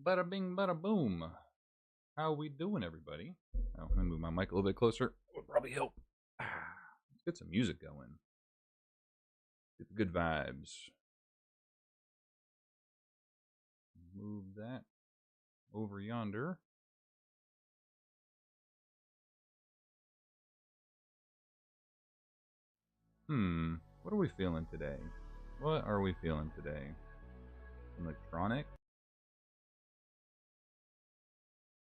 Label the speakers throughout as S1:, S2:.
S1: Bada bing, bada boom. How we doing, everybody? Oh, let me move my mic a little bit closer. Would probably help. Let's get some music going. Get the good vibes. Move that over yonder. What are we feeling today? What are we feeling today? Electronic.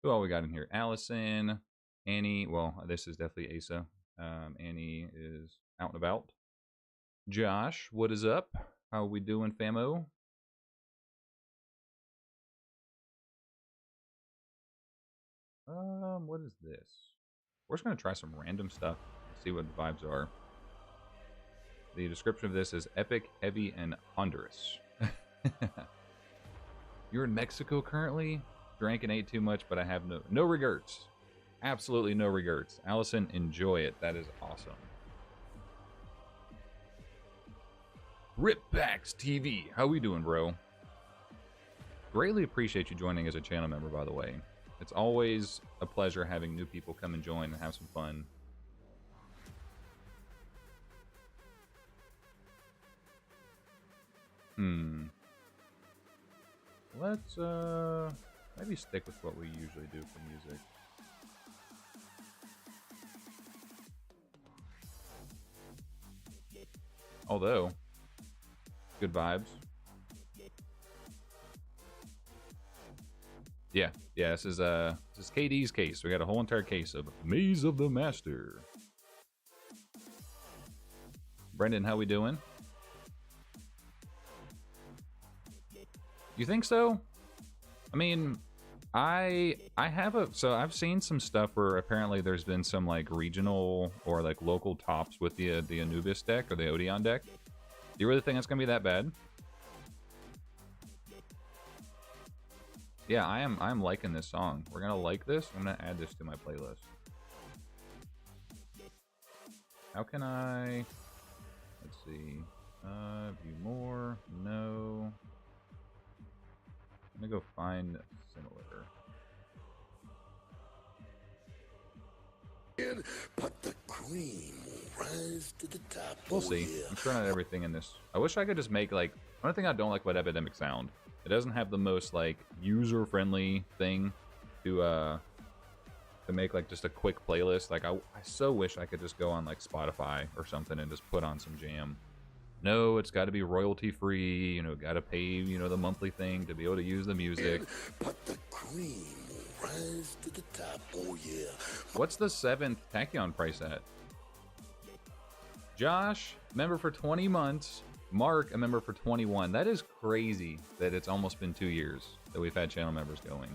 S1: Who all we got in here? Allison, Annie. Well, this is definitely Asa. Annie is out and about. Josh, what is up? How we doing, famo? What is this? We're just gonna try some random stuff. See what the vibes are. The description of this is epic, heavy, and ponderous. You're in Mexico currently? Drank and ate too much, but I have no regrets. Absolutely no regrets. Allison, enjoy it. That is awesome. Ripbacks TV. How we doing, bro? Greatly appreciate you joining as a channel member, by the way. It's always a pleasure having new people come and join and have some fun. Let's maybe stick with what we usually do for music. Although, good vibes. Yeah, this is KD's case. We got a whole entire case of Maze of the Master. Brendan, how we doing? You think so? I mean, I have I've seen some stuff where apparently there's been some like regional or like local tops with the Anubis deck or the Odeon deck. Do you really think it's gonna be that bad? Yeah, I'm liking this song. We're gonna like this. I'm gonna add this to my playlist. How can I? Let's see. View more. No. I'm gonna go find similar. But the cream will rise to the top. We'll see. I'm trying out everything in this. I wish I could just make like one thing I don't like about Epidemic Sound. It doesn't have the most like user-friendly thing to make like just a quick playlist. Like I so wish I could just go on like Spotify or something and just put on some jam. No, it's got to be royalty free. You know, got to pay, you know, the monthly thing to be able to use the music. But the cream will rise to the top. Oh yeah. What's the 7th Tachyon price at? Josh, member for 20 months. Mark, a member for 21. That is crazy that it's almost been 2 years that we've had channel members going.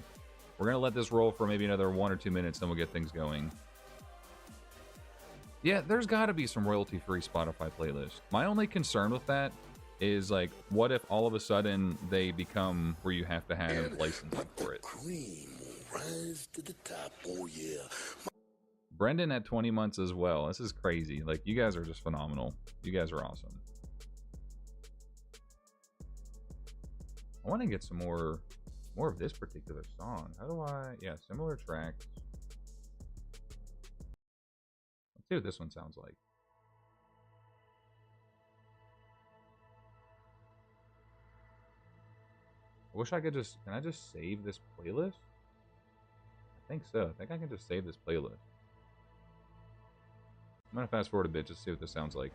S1: We're gonna let this roll for maybe another 1 or 2 minutes, then we'll get things going. Yeah, there's got to be some royalty-free Spotify playlist. My only concern with that is, like, what if all of a sudden they become where you have to have licensing for it? Cream will rise to the top. Oh, yeah. Brendan at 20 months as well. This is crazy. Like, you guys are just phenomenal. You guys are awesome. I want to get some more of this particular song. How do I... Yeah, similar tracks. See what this one sounds like. I wish I could just... Can I just save this playlist? I think so. I think I can just save this playlist. I'm going to fast forward a bit just to see what this sounds like.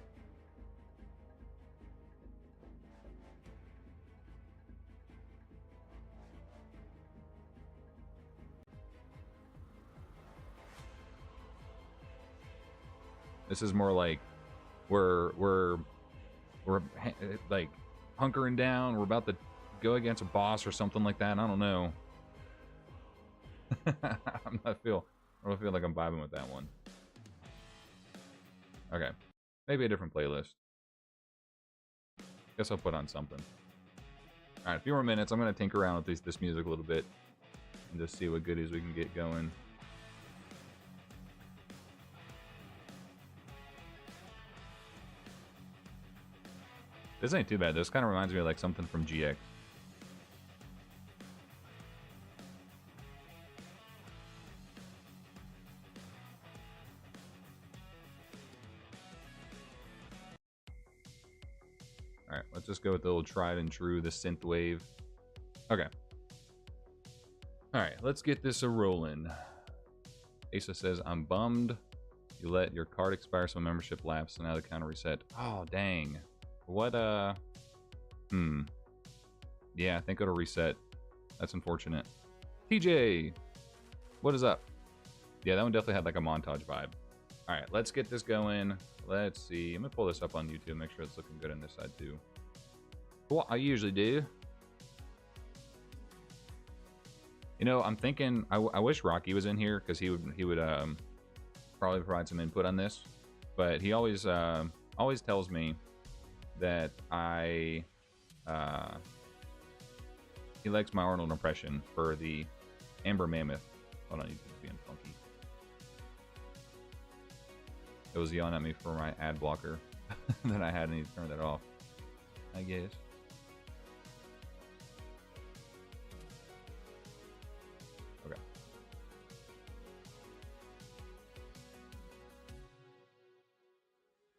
S1: This is more like we're like hunkering down. We're about to go against a boss or something like that. I don't know. I don't feel like I'm vibing with that one. Okay, maybe a different playlist. Guess I'll put on something. All right, a few more minutes. I'm gonna tinker around with this music a little bit and just see what goodies we can get going. This ain't too bad. This kind of reminds me of like something from GX. All right, let's just go with the old tried and true, the synth wave. Okay. All right, let's get this a rolling. Asa says, I'm bummed you let your card expire so membership lapse, so now the counter reset. Oh, dang. What, yeah, I think it'll reset. That's unfortunate. TJ, what is up? Yeah, that one definitely had like a montage vibe. All right, let's get this going. Let's see. I'm gonna pull this up on YouTube, make sure it's looking good on this side too. What I usually do. You know, I'm thinking I wish Rocky was in here because he would probably provide some input on this, but he always tells me that he likes my Arnold impression for the Amber Mammoth. Hold on, YouTube's being funky. It was yelling at me for my ad blocker that I had, and he turned that off, I guess. Okay.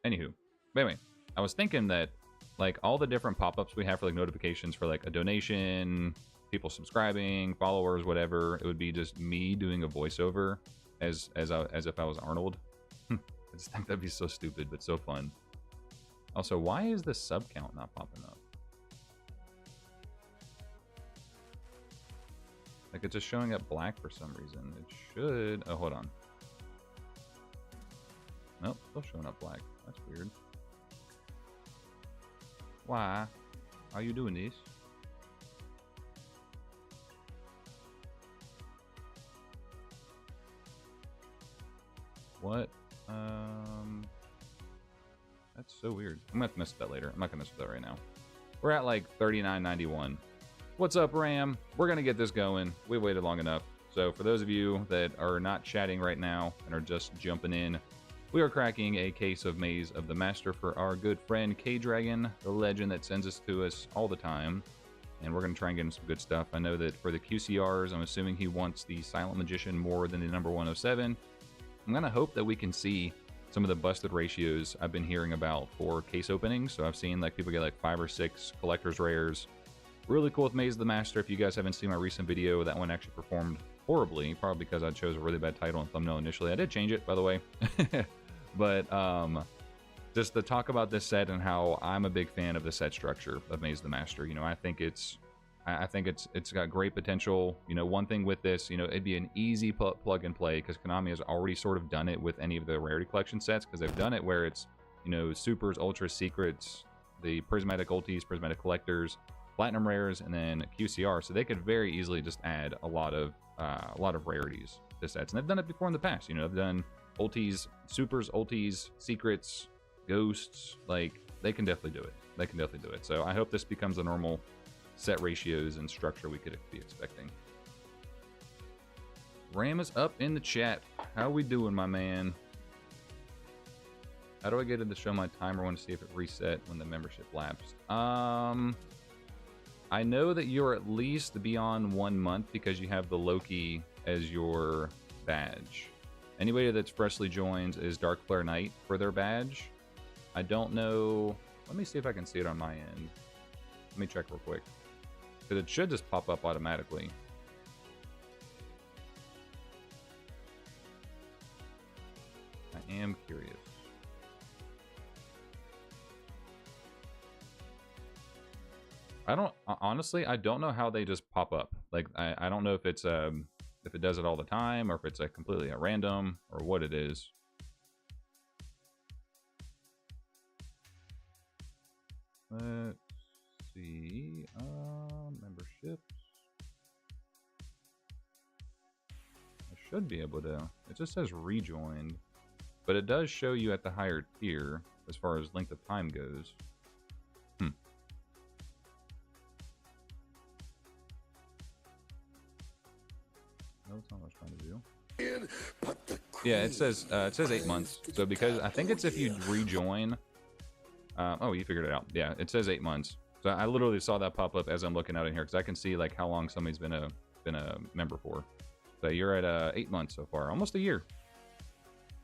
S1: Anywho, but anyway, I was thinking that like all the different pop-ups we have for like notifications for like a donation, people subscribing, followers, whatever, it would be just me doing a voiceover as if I was Arnold. I just think that'd be so stupid, but so fun. Also, why is the sub count not popping up? Like, it's just showing up black for some reason. It should... Oh, hold on. Nope, still showing up black. That's weird. Why are you doing this? What? That's so weird. I'm gonna have to mess with that later. I'm not gonna mess with that right now. We're at like 39.91. What's up, Ram? We're gonna get this going. We waited long enough. So for those of you that are not chatting right now and are just jumping in, we are cracking a case of Maze of the Master for our good friend K-Dragon, the legend that sends us to us all the time. And we're gonna try and get him some good stuff. I know that for the QCRs, I'm assuming he wants the Silent Magician more than the number 107. I'm gonna hope that we can see some of the busted ratios I've been hearing about for case openings. So I've seen like people get like 5 or 6 collector's rares. Really cool with Maze of the Master. If you guys haven't seen my recent video, that one actually performed horribly, probably because I chose a really bad title and thumbnail initially. I did change it, by the way. But just to talk about this set and how I'm a big fan of the set structure of Maze of the Master. You know, I think it's got great potential. You know, one thing with this, you know, it'd be an easy plug and play because Konami has already sort of done it with any of the rarity collection sets, because they've done it where it's, you know, supers, ultras, secrets, the prismatic ultis, prismatic collectors, platinum rares, and then QCR. So they could very easily just add a lot of rarities to sets, and they've done it before in the past. You know, they've done ultis, supers, ultis, secrets, ghosts. Like, they can definitely do it. They can definitely do it. So I hope this becomes a normal set ratios and structure we could be expecting. Ram is up in the chat. How we doing, my man? How do I get it to show my timer? I want to see if it reset when the membership lapsed. I know that you're at least beyond 1 month because you have the Loki as your badge. Anybody that's freshly joined is Dark Flare Knight for their badge. I don't know. Let me see if I can see it on my end. Let me check real quick, because it should just pop up automatically. I am curious. Honestly, I don't know how they just pop up. Like, I don't know if it's if it does it all the time, or if it's completely at random, or what it is. Let's see. Memberships. I should be able to. It just says rejoined, but it does show you at the higher tier as far as length of time goes. That's not what I was trying to do. Yeah, it says 8 months. So because I think it's if you rejoin. Oh, you figured it out. Yeah, it says 8 months. So I literally saw that pop up as I'm looking out in here, because I can see like how long somebody's been a member for. So you're at 8 months so far, almost a year.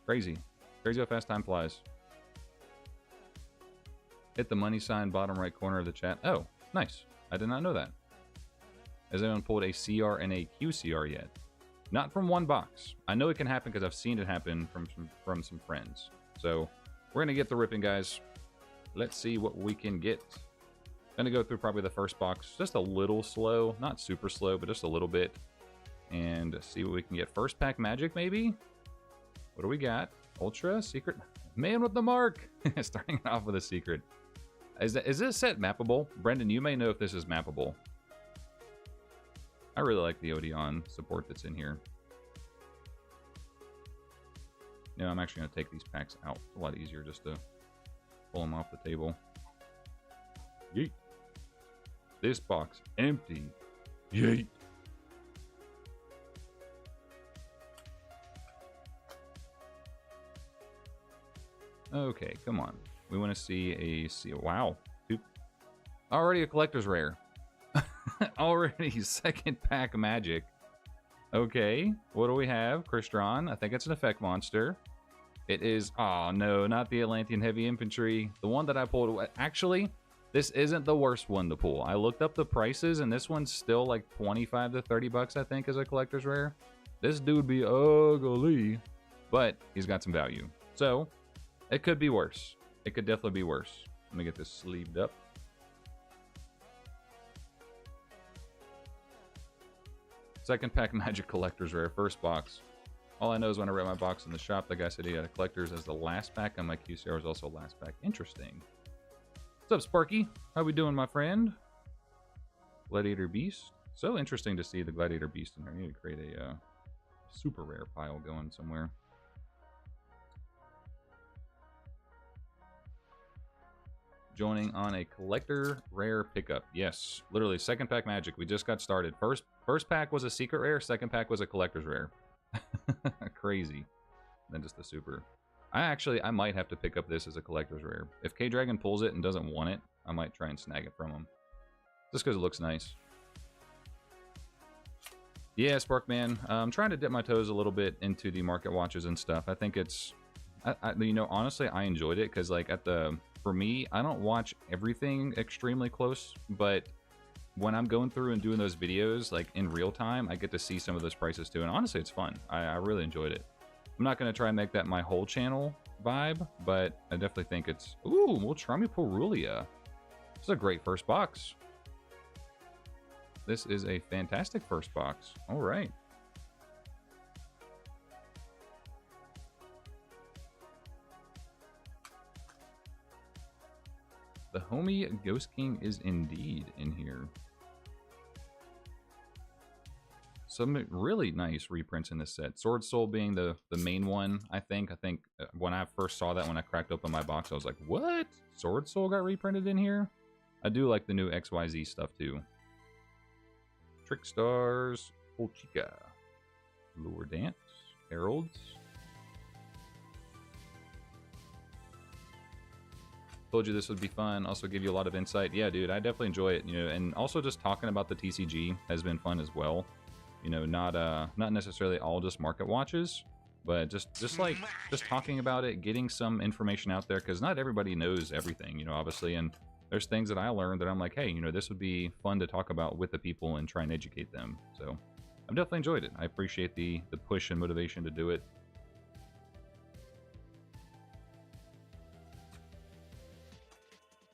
S1: Crazy how fast time flies. Hit the money sign bottom right corner of the chat. Oh, nice. I did not know that. Has anyone pulled a CR and a QCR yet? Not from one box. I know it can happen because I've seen it happen from some friends. So we're gonna get the ripping, guys. Let's see what we can get. Gonna go through probably the first box just a little slow, not super slow, but just a little bit, and see what we can get. First pack magic, maybe. What do we got? Ultra secret, man with the mark. Starting off with a secret. Is this set mappable? Brendan, you may know if this is mappable. I really like the Odeon support that's in here. You know, I'm actually going to take these packs out. It's a lot easier just to pull them off the table. Yeet. This box empty. Yeet. Okay, come on. We want to see a seal. Wow. Already a collector's rare. Already second pack magic. Okay, what do we have? Crystron. I think it's an effect monster. It is, oh no, not the Atlantean Heavy Infantry. The one that I pulled, actually, this isn't the worst one to pull. I looked up the prices and this one's still like 25 to 30 bucks, I think, as a collector's rare. This dude be ugly, but he's got some value. So, it could be worse. It could definitely be worse. Let me get this sleeved up. Second pack magic collector's rare, first box. All I know is when I read my box in the shop, the guy said he had a collector's as the last pack, and my QCR was also last pack. Interesting. What's up, Sparky? How we doing, my friend? Gladiator Beast. So interesting to see the Gladiator Beast in here. I need to create a super rare pile going somewhere. Joining on a collector rare pickup. Yes, literally second pack magic. We just got started. First pack was a secret rare. Second pack was a collector's rare. Crazy. And then just the super. I might have to pick up this as a collector's rare. If K-Dragon pulls it and doesn't want it, I might try and snag it from him. Just because it looks nice. Yeah, Sparkman. I'm trying to dip my toes a little bit into the market watches and stuff. I think it's, you know, honestly, I enjoyed it because, like, for me, I don't watch everything extremely close, but when I'm going through and doing those videos, like, in real time, I get to see some of those prices too, and honestly, it's fun. I really enjoyed it. I'm not going to try and make that my whole channel vibe, but I definitely think it's... Ooh, Moltrami Porulia. This is a great first box. This is a fantastic first box. All right. The homie Ghost King is indeed in here. Some really nice reprints in this set. Sword Soul being the main one, I think. I think when I first saw that, when I cracked open my box, I was like, what? Sword Soul got reprinted in here? I do like the new XYZ stuff, too. Trickstars, Polchica, Lure Dance, Heralds. Told you this would be fun, also give you a lot of insight. Yeah, dude, I definitely enjoy it, you know, and also just talking about the TCG has been fun as well. You know, not necessarily all just market watches, but just talking about it, getting some information out there, because not everybody knows everything, you know, obviously, and there's things that I learned that I'm like, hey, you know, this would be fun to talk about with the people and try and educate them. So I've definitely enjoyed it. I appreciate the push and motivation to do it.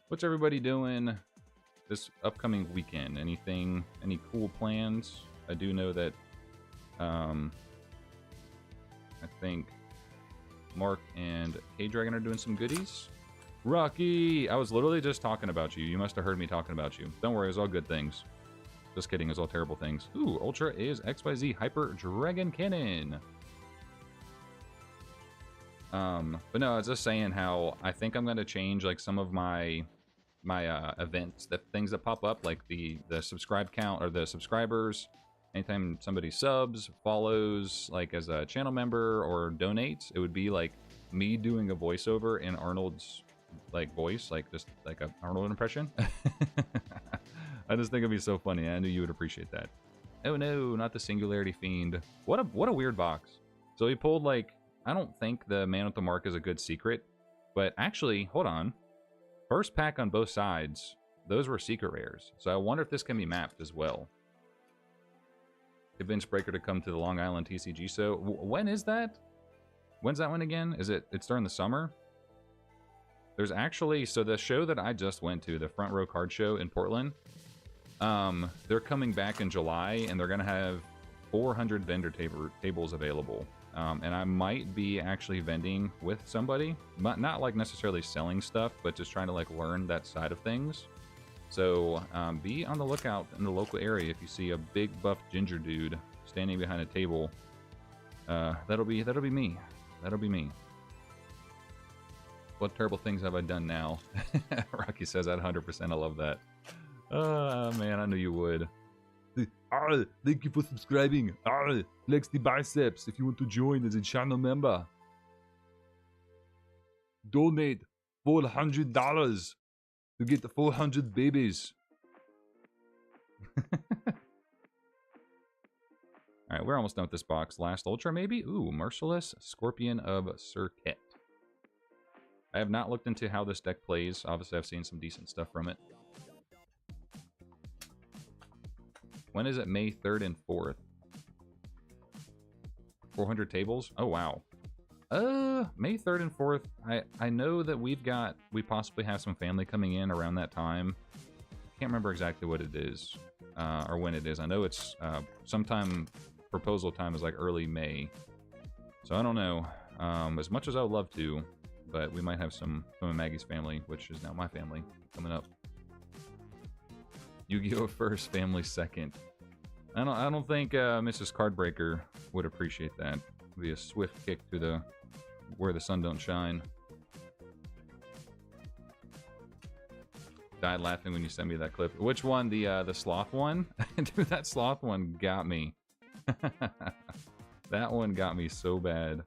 S1: What's everybody doing this upcoming weekend? Any cool plans? I do know that I think Mark and K-Dragon are doing some goodies. Rocky! I was literally just talking about you. You must have heard me talking about you. Don't worry, it's all good things. Just kidding, it's all terrible things. Ooh, Ultra is XYZ Hyper Dragon Cannon. But no, I was just saying how I think I'm going to change, like, some of my events, the things that pop up, like the subscribe count or the subscribers. Anytime somebody subs, follows, like as a channel member or donates, it would be like me doing a voiceover in Arnold's like voice, like just like a Arnold impression. I just think it'd be so funny. I knew you would appreciate that. Oh no, not the Singularity Fiend. What a weird box. So he pulled, like, I don't think the Man with the Mark is a good secret, but actually, hold on. First pack on both sides, those were secret rares. So I wonder if this can be mapped as well. Convince Breaker to come to the Long Island TCG. So when is that? When's that one again? It's during the summer? There's actually, so the show that I just went to, the Front Row Card Show in Portland, they're coming back in July, and they're going to have 400 vendor tables available. And I might be actually vending with somebody, but not like necessarily selling stuff, but just trying to like learn that side of things. So be on the lookout in the local area if you see a big buff ginger dude standing behind a table. That'll be me. That'll be me. What terrible things have I done now? Rocky says that 100%. I love that. Man, I knew you would. Thank you for subscribing. Flex the biceps if you want to join as a channel member. Donate $400 to get the 400 babies. Alright, we're almost done with this box. Last Ultra, maybe? Ooh, Merciless Scorpion of Circuit. I have not looked into how this deck plays. Obviously, I've seen some decent stuff from it. When is it? May 3rd and 4th. 400 tables? Oh, wow. May 3rd and 4th. I know that we possibly have some family coming in around that time. Can't remember exactly what it is, or when it is. I know it's sometime, proposal time is like early May. So I don't know. As much as I would love to, but we might have some of Maggie's family, which is now my family, coming up. Yu-Gi-Oh! First, family second. I don't think Mrs. Cardbreaker would appreciate that. It'd be a swift kick to the where the sun don't shine. Died laughing when you sent me that clip. Which one? The sloth one? Dude, that sloth one got me. That one got me so bad.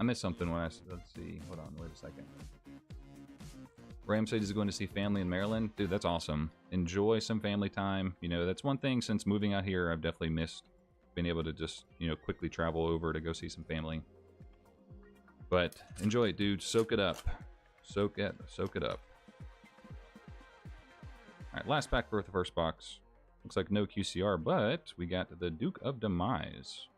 S1: I missed something when let's see. Hold on, wait a second. Ram said he's going to see family in Maryland. Dude, that's awesome. Enjoy some family time. You know, that's one thing since moving out here I've definitely missed being able to just, you know, quickly travel over to go see some family. But enjoy it, dude. Soak it up. Soak it up. Alright, last pack for the first box. Looks like no QCR, but we got the Duke of Demise.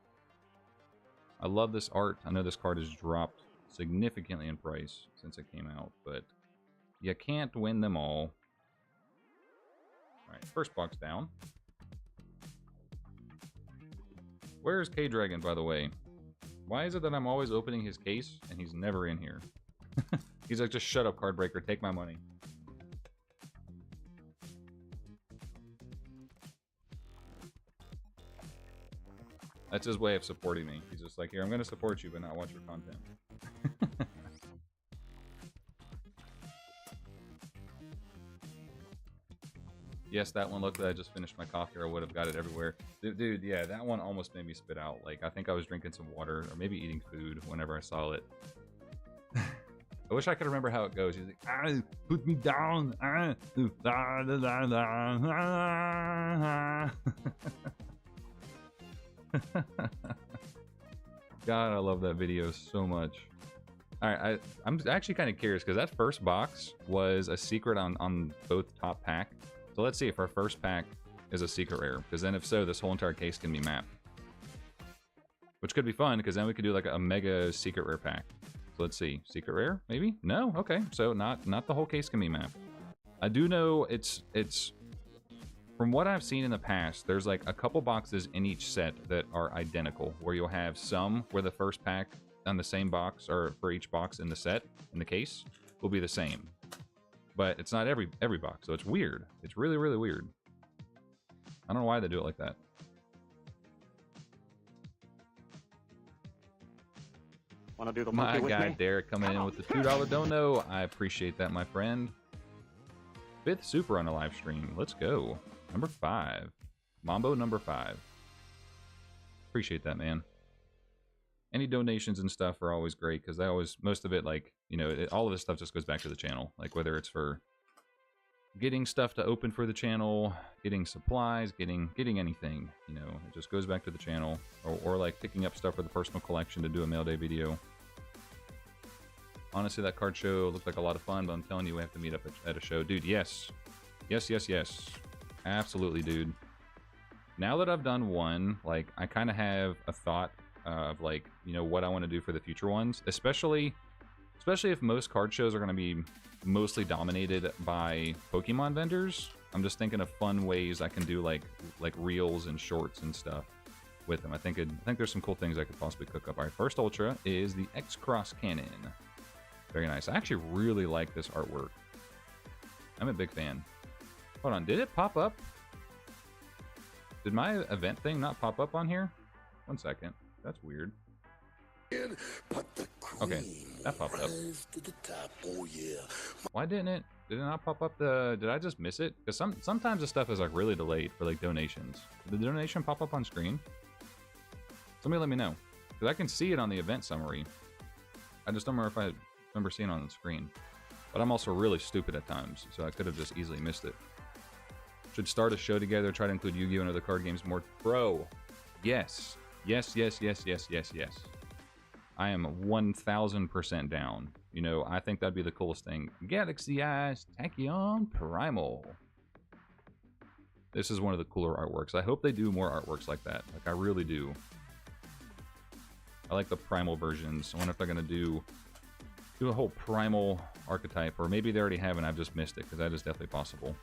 S1: I love this art. I know this card has dropped significantly in price since it came out, but you can't win them all. Alright, first box down. Where's K-Dragon, by the way? Why is it that I'm always opening his case and he's never in here? He's like, just shut up, Cardbreaker. Take my money. That's his way of supporting me. He's just like, here, I'm going to support you, but not watch your content. Yes, that one looked like I just finished my coffee, or I would have got it everywhere. Dude, yeah, that one almost made me spit out. Like, I think I was drinking some water, or maybe eating food whenever I saw it. I wish I could remember how it goes. He's like, put me down. God, I love that video so much. Alright, I'm actually kind of curious, because that first box was a secret on both top pack. So let's see if our first pack is a secret rare, because then if so, this whole entire case can be mapped. Which could be fun, because then we could do like a mega secret rare pack. So let's see, secret rare, maybe? No? Okay, so not the whole case can be mapped. I do know it's from what I've seen in the past, there's like a couple boxes in each set that are identical, where you'll have some where the first pack on the same box, or for each box in the set, in the case, will be the same. But it's not every box, so it's weird. It's really, really weird. I don't know why they do it like that.
S2: Want to do the
S1: my
S2: with
S1: guy
S2: me?
S1: Derek coming in with the $2 dono. I appreciate that, my friend. 5th super on the live stream. Let's go. Number 5. Mambo number 5. Appreciate that, man. Any donations and stuff are always great, because they always, most of it, like, you know, all of this stuff just goes back to the channel. Like, whether it's for getting stuff to open for the channel, getting supplies, getting anything, you know, it just goes back to the channel, or like picking up stuff for the personal collection to do a mail day video. Honestly, that card show looked like a lot of fun, but I'm telling you, we have to meet up at a show. Dude, yes. Yes, yes, yes. Absolutely, dude. Now that I've done one, like, I kind of have a thought of, like, you know, what I want to do for the future ones, especially if most card shows are going to be mostly dominated by Pokemon vendors. I'm just thinking of fun ways I can do like reels and shorts and stuff with them. I think there's some cool things I could possibly cook up. All right, first Ultra is the X-Cross Cannon. Very nice. I actually really like this artwork. I'm a big fan. Hold on, did it pop up? Did my event thing not pop up on here? 1 second. That's weird. Okay, that popped up. Why didn't it? Did it not pop up the... Did I just miss it? Because sometimes the stuff is like really delayed for like donations. Did the donation pop up on screen? Somebody let me know. Because I can see it on the event summary. I just don't remember if I remember seeing it on the screen. But I'm also really stupid at times, so I could have just easily missed it. Should start a show together, try to include Yu-Gi-Oh! And other card games more. Bro, yes. Yes, yes, yes, yes, yes, yes. I am 1000% down. You know, I think that'd be the coolest thing. Galaxy Eyes Tachyon Primal. This is one of the cooler artworks. I hope they do more artworks like that. Like, I really do. I like the Primal versions. I wonder if they're going to do a whole Primal archetype. Or maybe they already have and I've just missed it, because that is definitely possible.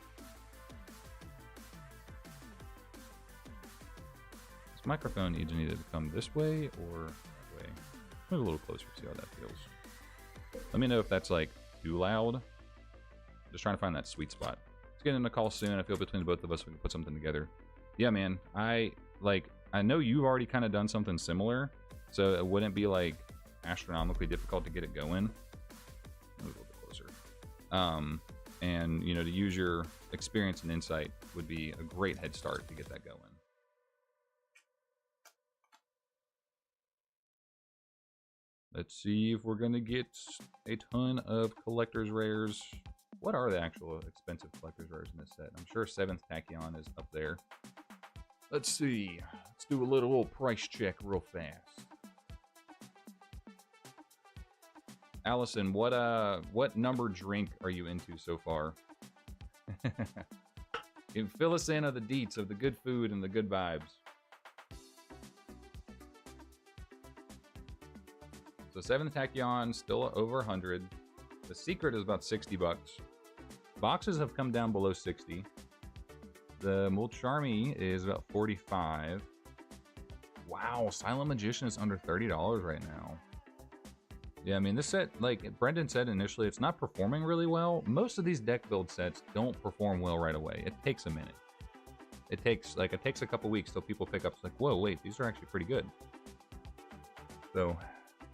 S1: This microphone either needed to come this way or that way. Move a little closer, see how that feels. Let me know if that's like too loud. Just trying to find that sweet spot. Let's get in a call soon. I feel between the both of us we can put something together. Yeah, man. I know you've already kind of done something similar, so it wouldn't be like astronomically difficult to get it going. Move a little bit closer. And you know, to use your experience and insight would be a great head start to get that going. Let's see if we're going to get a ton of collector's rares. What are the actual expensive collector's rares in this set? I'm sure 7th Tachyon is up there. Let's see. Let's do a little price check real fast. Allison, what number drink are you into so far? You fill us in on the deets of the good food and the good vibes. So 7th Tachyon, still over 100. The secret is about 60 bucks. Boxes have come down below 60. The Mulcharmy is about 45. Wow, Silent Magician is under $30 right now. Yeah, I mean, this set, like Brendan said initially, it's not performing really well. Most of these deck build sets don't perform well right away. It takes a minute. It takes a couple weeks till people pick up, it's like, whoa, wait, these are actually pretty good. So...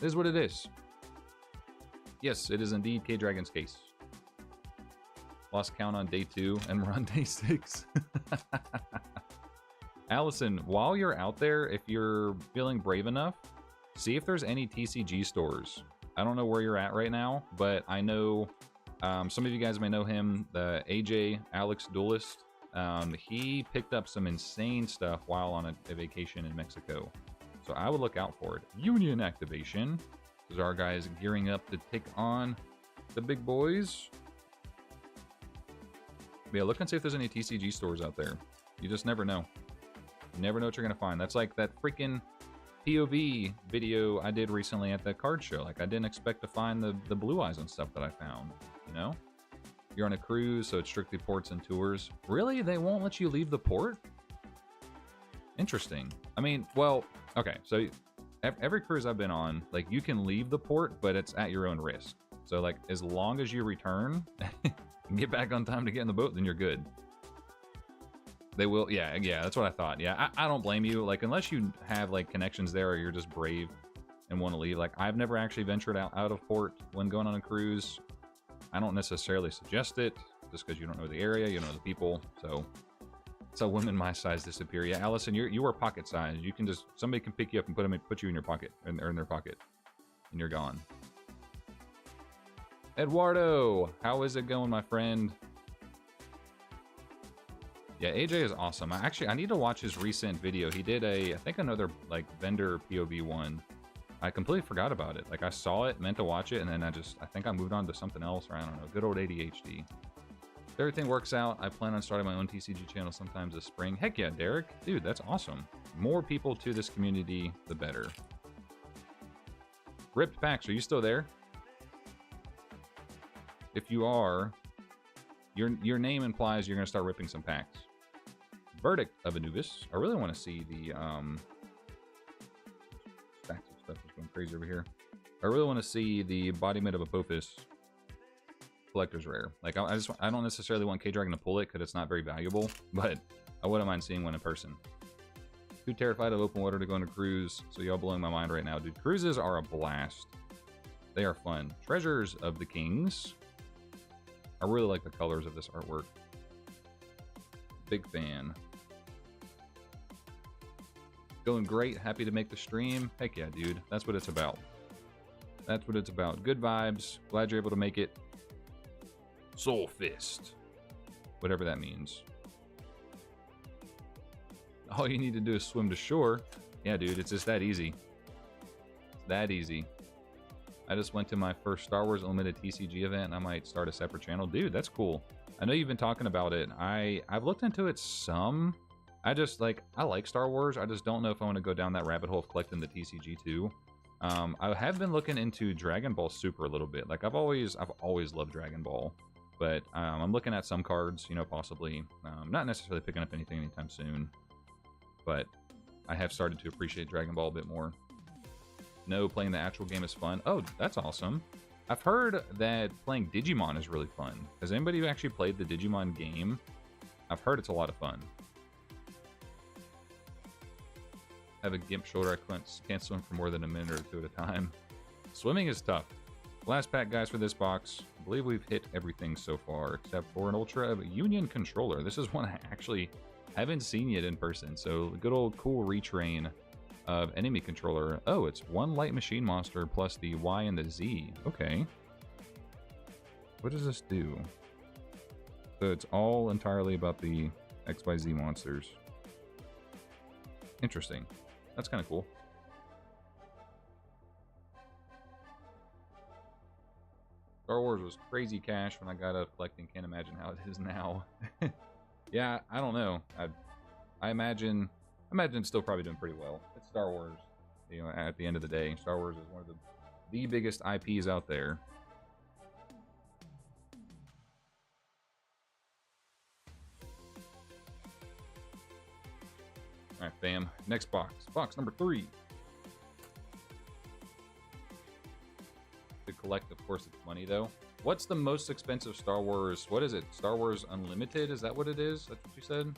S1: it is what it is. Yes, it is indeed K-Dragon's case. Lost count on day 2, and we're on day 6. Allison, while you're out there, if you're feeling brave enough, see if there's any TCG stores. I don't know where you're at right now, but I know some of you guys may know him, the AJ Alex Duelist. He picked up some insane stuff while on a vacation in Mexico. So I would look out for it. Union activation. This is our guys gearing up to take on the big boys. But yeah, look and see if there's any TCG stores out there. You just never know. You never know what you're going to find. That's like that freaking POV video I did recently at that card show. Like, I didn't expect to find the blue eyes and stuff that I found, you know? You're on a cruise, so it's strictly ports and tours. Really? They won't let you leave the port? Interesting. I mean, well... okay, so every cruise I've been on, like, you can leave the port, but it's at your own risk. So, like, as long as you return and get back on time to get in the boat, then you're good. They will, yeah, that's what I thought. Yeah, I don't blame you. Like, unless you have, like, connections there or you're just brave and want to leave. Like, I've never actually ventured out of port when going on a cruise. I don't necessarily suggest it, just because you don't know the area, you don't know the people, so... so women my size disappear. Yeah, Allison, you are pocket size. You can just, somebody can pick you up and put you in your pocket, or in their pocket, and you're gone. Eduardo, how is it going, my friend? Yeah, AJ is awesome. I need to watch his recent video. He did I think another like vendor POV one. I completely forgot about it. Like I saw it, meant to watch it, and then I think I moved on to something else, or I don't know. Good old ADHD. If everything works out, I plan on starting my own TCG channel sometimes this spring. Heck yeah, Derek. Dude, that's awesome. More people to this community, the better. Ripped Packs, are you still there? If you are, your name implies you're going to start ripping some packs. Verdict of Anubis. I really want to see the stacks of stuff is going crazy over here. I really want to see the embodiment of Apophis collector's rare. Like I don't necessarily want K-Dragon to pull it because it's not very valuable, but I wouldn't mind seeing one in person. Too terrified of open water to go on a cruise, so y'all blowing my mind right now, dude. Cruises are a blast. They are fun. Treasures of the Kings. I really like the colors of this artwork. Big fan. Going great. Happy to make the stream. Heck yeah, dude. That's what it's about. That's what it's about. Good vibes. Glad you're able to make it. Soul Fist. Whatever that means. All you need to do is swim to shore. Yeah, dude. It's just that easy. It's that easy. I just went to my first Star Wars Unlimited TCG event, and I might start a separate channel. Dude, that's cool. I know you've been talking about it. I've looked into it some. I like Star Wars. I just don't know if I want to go down that rabbit hole of collecting the TCG too. I have been looking into Dragon Ball Super a little bit. Like I've always loved Dragon Ball, but I'm looking at some cards, you know, possibly. Not necessarily picking up anything anytime soon, but I have started to appreciate Dragon Ball a bit more. No, playing the actual game is fun. Oh, that's awesome. I've heard that playing Digimon is really fun. Has anybody actually played the Digimon game? I've heard it's a lot of fun. I have a gimp shoulder. I can't swim for more than a minute or two at a time. Swimming is tough. Last pack, guys, for this box. I believe we've hit everything so far, except for an Ultra of Union Controller. This is one I actually haven't seen yet in person. So, good old cool retrain of enemy controller. Oh, it's one light machine monster plus the Y and the Z. Okay. What does this do? So it's all entirely about the XYZ monsters. Interesting. That's kind of cool. Star Wars was crazy cash when I got up collecting. Can't imagine how it is now. Yeah, I don't know. I imagine it's still probably doing pretty well. It's Star Wars. You know, at the end of the day, Star Wars is one of the biggest IPs out there. Alright, fam. Next box. Box number 3. To collect, of course, it's money, though. What's the most expensive Star Wars? What is it? Star Wars Unlimited? Is that what it is? That's what you said?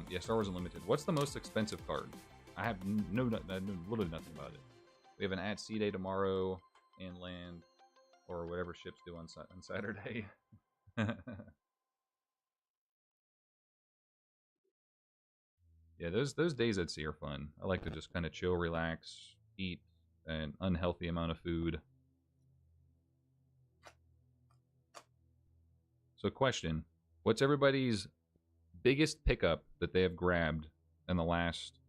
S1: Yeah, Star Wars Unlimited. What's the most expensive card? I have literally nothing about it. We have an at-sea day tomorrow and land, or whatever ships do on Saturday. Yeah, those days at sea are fun. I like to just kind of chill, relax, eat an unhealthy amount of food. So question, what's everybody's biggest pickup that they have grabbed in the last,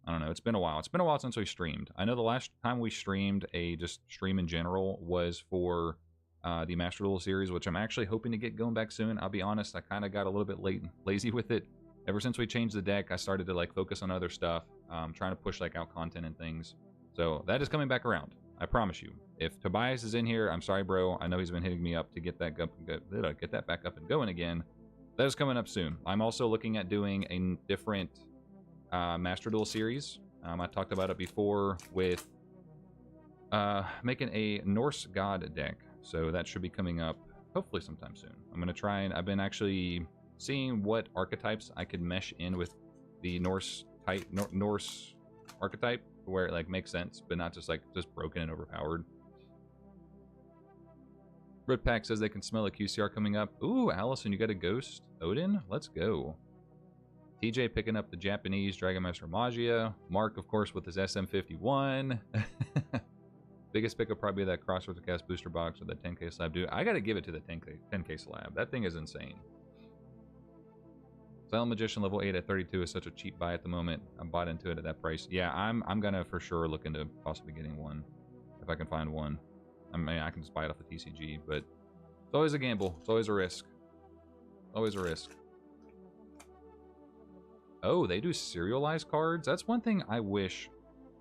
S1: I don't know, it's been a while. It's been a while since we streamed. I know the last time we streamed, just stream in general, was for the Master Duel series, which I'm actually hoping to get going back soon. I'll be honest, I kind of got a little bit lazy with it. Ever since we changed the deck, I started to like focus on other stuff, trying to push like out content and things. So that is coming back around. I promise you. If Tobias is in here, I'm sorry, bro. I know he's been hitting me up to get that back up and going again. That is coming up soon. I'm also looking at doing a different Master Duel series. I talked about it before with making a Norse god deck. So that should be coming up hopefully sometime soon. I'm going to try and I've been actually seeing what archetypes I could mesh in with the Norse archetype where it like makes sense, but not just broken and overpowered. Red Pack says they can smell a QCR coming up. Ooh, Allison, you got a ghost Odin? Let's go. TJ picking up the Japanese Dragon Master Magia. Mark, of course, with his SM51. Biggest pickup probably that Crossroads of Cast booster box or the 10k slab. Dude, I gotta give it to the 10k slab. That thing is insane. Silent Magician level 8 at 32 is such a cheap buy at the moment. I'm bought into it at that price. Yeah, I'm gonna for sure look into possibly getting one if I can find one. I mean, I can just buy it off the TCG, but it's always a gamble. It's always a risk. Always a risk. Oh, they do serialized cards? That's one thing I wish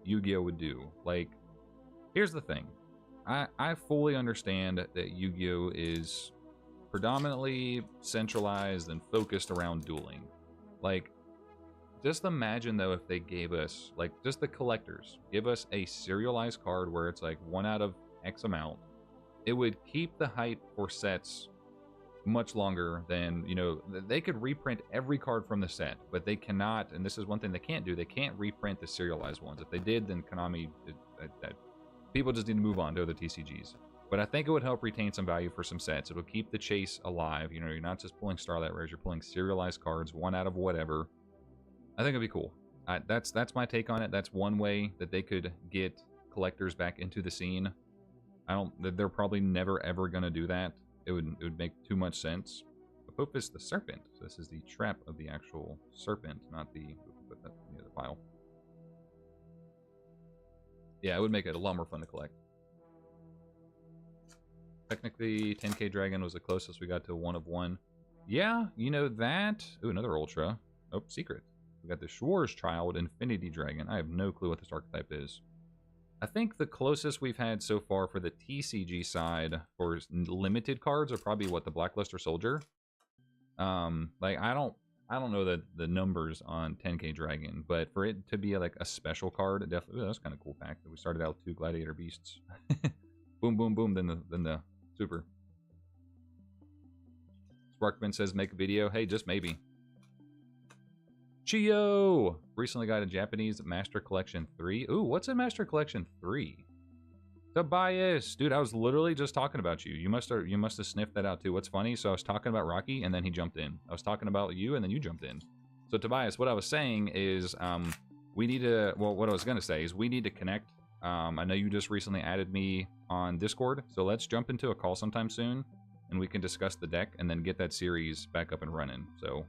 S1: Yu-Gi-Oh would do. Like, here's the thing. I fully understand that Yu-Gi-Oh is predominantly centralized and focused around dueling. Like, just imagine, though, if they gave us, like, just the collectors, give us a serialized card where it's like 1 out of X amount. It would keep the hype for sets much longer than, you know, they could reprint every card from the set, but they cannot, and this is one thing they can't do, they can't reprint the serialized ones. If they did, then Konami, people just need to move on to other TCGs. But I think it would help retain some value for some sets. It'll keep the chase alive. You know, you're not just pulling Starlight Rares, you're pulling serialized cards, 1 out of whatever. I think it'd be cool. That's my take on it. That's one way that they could get collectors back into the scene. They're probably never ever gonna do that. It would make too much sense. Apophis the Serpent. So this is the trap of the actual serpent, not the... Put that in the other pile. Yeah, it would make it a lot more fun to collect. Technically, 10k Dragon was the closest we got to 1 of 1. Yeah, you know that. Ooh, another Ultra. Oh, Secret. We got the Schwarzschild Infinity Dragon. I have no clue what this archetype is. I think the closest we've had so far for the TCG side for limited cards are probably what, the Blackluster Soldier. Like I don't know the numbers on 10k Dragon, but for it to be like a special card, definitely that's kind of cool fact that we started out with 2 Gladiator Beasts. Boom, boom, boom. Then the super. Sparkman says make a video. Hey, just maybe. Chio recently got a Japanese Master Collection 3. Ooh, what's a Master Collection 3? Tobias, dude, I was literally just talking about you. You must have sniffed that out too. What's funny? So I was talking about Rocky, and then he jumped in. I was talking about you, and then you jumped in. So Tobias, what I was saying is, we need to. Well, what I was gonna say is we need to connect. I know you just recently added me on Discord, so let's jump into a call sometime soon, and we can discuss the deck and then get that series back up and running. So.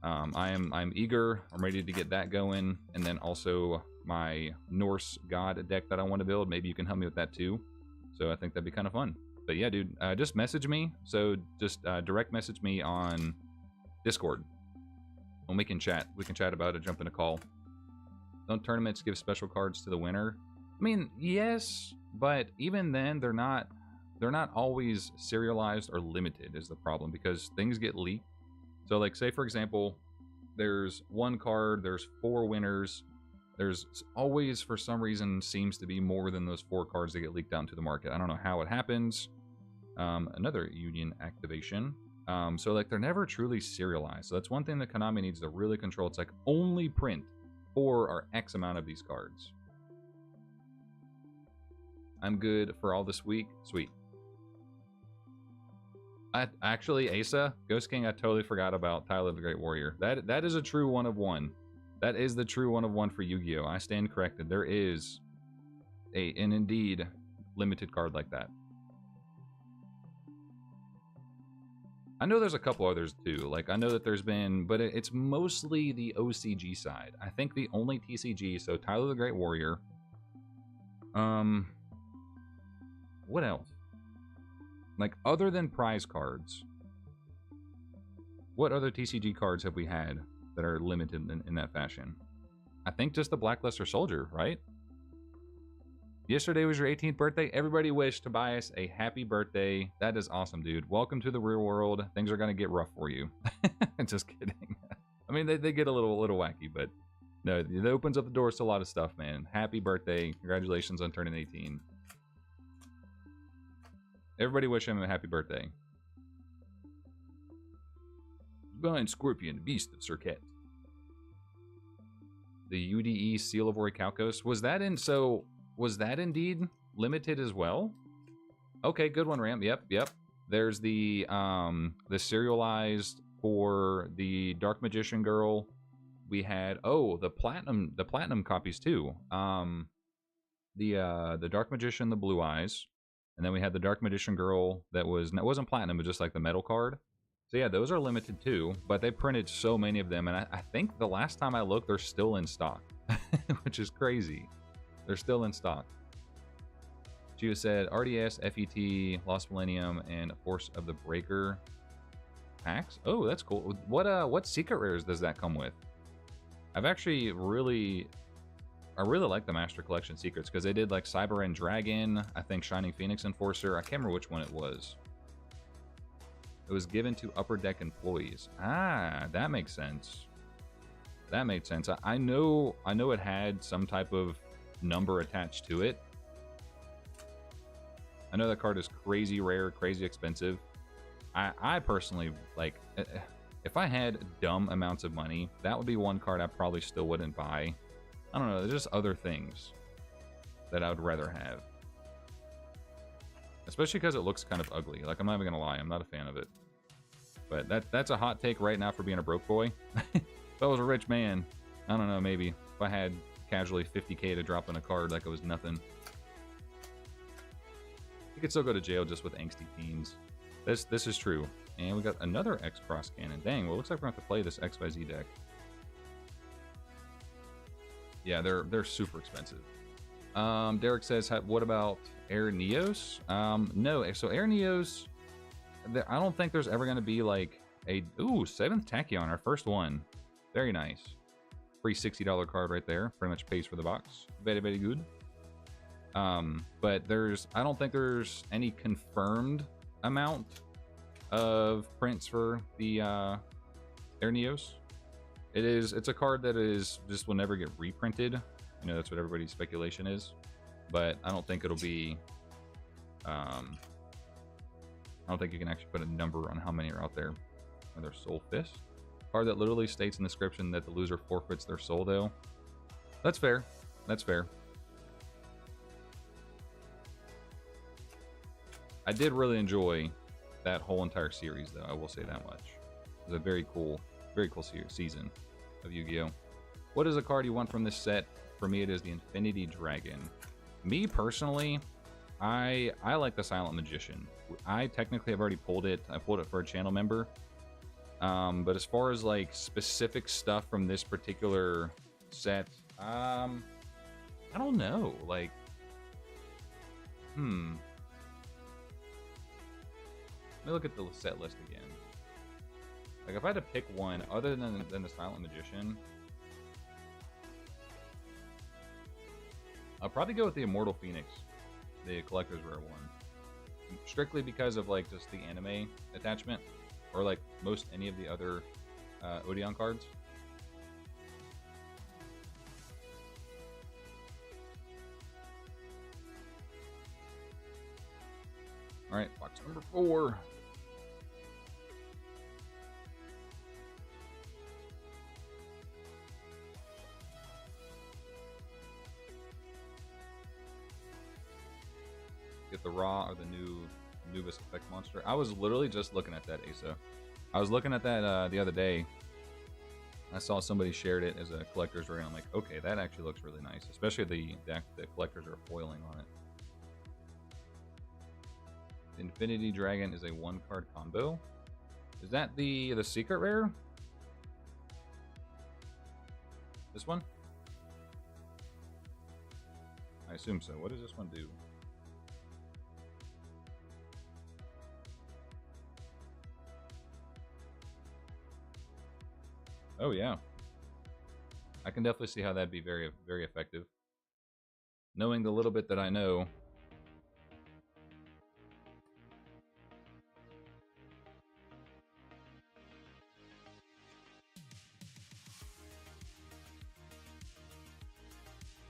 S1: I'm eager. I'm ready to get that going, and then also my Norse god deck that I want to build. Maybe you can help me with that too. So I think that'd be kind of fun. But yeah, dude, just message me. So just direct message me on Discord, and we can chat. We can chat about it. Jump in a call. Don't tournaments give special cards to the winner? I mean, yes, but even then, they're not always serialized or limited. Is the problem, because things get leaked. So, like, say, for example, there's 1 card, there's 4 winners. There's always, for some reason, seems to be more than those 4 cards that get leaked out into the market. I don't know how it happens. Another Union activation. So, like, they're never truly serialized. So that's one thing that Konami needs to really control. It's like, only print 4 or X amount of these cards. I'm good for all this week. Sweet. Actually, Asa, Ghost King, I totally forgot about Tyler the Great Warrior. That is a true 1 of 1. That is the true 1 of 1 for Yu-Gi-Oh! I stand corrected. There is an indeed limited card like that. I know there's a couple others too. Like, I know that there's been, but it's mostly the OCG side. I think the only TCG, so Tyler the Great Warrior. What else? Like, other than prize cards, what other TCG cards have we had that are limited in that fashion? I think just the Blackluster Soldier, right? Yesterday was your 18th birthday. Everybody wish Tobias a happy birthday. That is awesome, dude. Welcome to the real world. Things are going to get rough for you. Just kidding. I mean, they get a little wacky, but no, it opens up the doors to a lot of stuff, man. Happy birthday. Congratulations on turning 18. Everybody wish him a happy birthday. Divine Scorpion, Beast of Serket. The UDE Seal of Orichalcos. Was that indeed limited as well? Okay, good one, Ram. Yep. There's the serialized for the Dark Magician Girl. We had the platinum copies too. The Dark Magician, the Blue Eyes. And then we had the Dark Magician Girl that wasn't platinum, but just like the metal card. So yeah, those are limited too, but they printed so many of them, and I think the last time I looked, they're still in stock, which is crazy. They're still in stock. Gio said RDS, FET, Lost Millennium, and Force of the Breaker packs. Oh, that's cool. What secret rares does that come with? I've actually I really like the Master Collection secrets because they did like Cyber and Dragon, I think Shining Phoenix Enforcer. I can't remember which one it was. It was given to Upper Deck employees. Ah, that makes sense. That made sense. I know it had some type of number attached to it. I know that card is crazy rare, crazy expensive. I personally, like, if I had dumb amounts of money, that would be one card I probably still wouldn't buy. I don't know, there's just other things that I would rather have. Especially because it looks kind of ugly. Like, I'm not even gonna lie, I'm not a fan of it. But that's a hot take right now for being a broke boy. If I was a rich man, I don't know, maybe. If I had casually 50k to drop in a card like it was nothing. You could still go to jail just with angsty teens. This is true. And we got another X Cross Cannon. Dang, well, it looks like we're going to have to play this XYZ deck. Yeah, they're super expensive. Derek says, what about Air Neos? No, so Air Neos, I don't think there's ever going to be like a... Ooh, 7th Tachyon, our first one. Very nice. Free $60 card right there. Pretty much pays for the box. Very, very good. But I don't think there's any confirmed amount of prints for the Air Neos. It's a card that just will never get reprinted. You know, that's what everybody's speculation is. But I don't think it'll be I don't think you can actually put a number on how many are out there. Are there Soul Fist? Card that literally states in the description that the loser forfeits their soul, though. That's fair. That's fair. I did really enjoy that whole entire series, though. I will say that much. It was a very cool season of Yu-Gi-Oh! What is a card you want from this set? For me, it is the Infinity Dragon. Me, personally, I like the Silent Magician. I technically have already pulled it. I pulled it for a channel member. But as far as, like, specific stuff from this particular set, I don't know. Like, Let me look at the set list again. Like, if I had to pick one other than the Silent Magician, I'll probably go with the Immortal Phoenix, the Collector's Rare one. Strictly because of, like, just the anime attachment, or, like, most any of the other Odeon cards. Alright, box number 4. Get the Raw or the new Nubis Effect Monster. I was literally just looking at that, Asa. I was looking at that the other day. I saw somebody shared it as a collector's rare, and I'm like, okay, that actually looks really nice. Especially the collectors are foiling on it. Infinity Dragon is a 1-card combo. Is that the secret rare? This one? I assume so. What does this one do? Oh yeah. I can definitely see how that'd be very, very effective. Knowing the little bit that I know.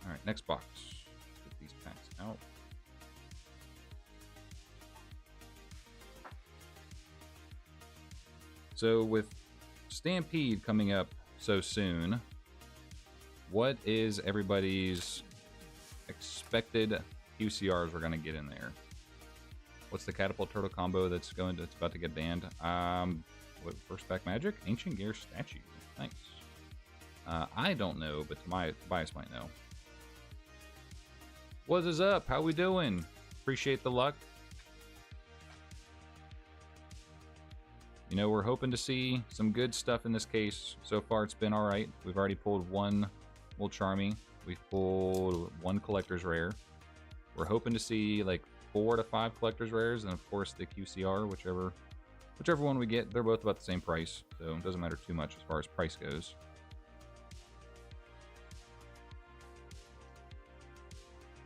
S1: Alright, next box. Get these packs out. So with Stampede coming up so soon, what is everybody's expected QCRs we're going to get in there? What's the Catapult Turtle combo that's about to get banned? What, First Back Magic? Ancient Gear Statue. Nice. I don't know, but Tobias might know. What is up? How we doing? Appreciate the luck. You know, we're hoping to see some good stuff in this case. So far, it's been all right. We've already pulled one Old Charmy. We've pulled one Collector's Rare. We're hoping to see like 4 to 5 Collector's Rares, and of course the QCR, whichever one we get. They're both about the same price, so it doesn't matter too much as far as price goes.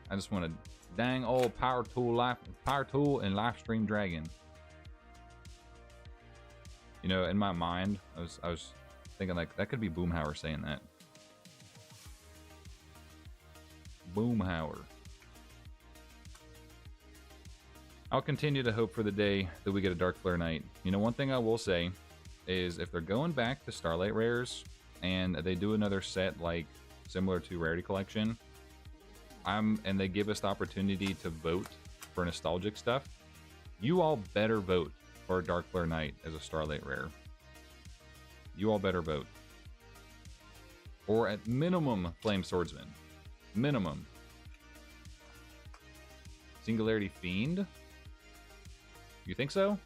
S1: I just want a dang old Power Tool and Livestream Dragon. You know, in my mind, I was thinking like that could be Boomhauer saying that. Boomhauer. I'll continue to hope for the day that we get a Dark Flare Knight. You know, one thing I will say is if they're going back to Starlight Rares and they do another set like similar to Rarity Collection, and they give us the opportunity to vote for nostalgic stuff, you all better vote for a Dark Flare Knight as a Starlight Rare. You all better vote. Or at minimum, Flame Swordsman. Minimum. Singularity Fiend? You think so?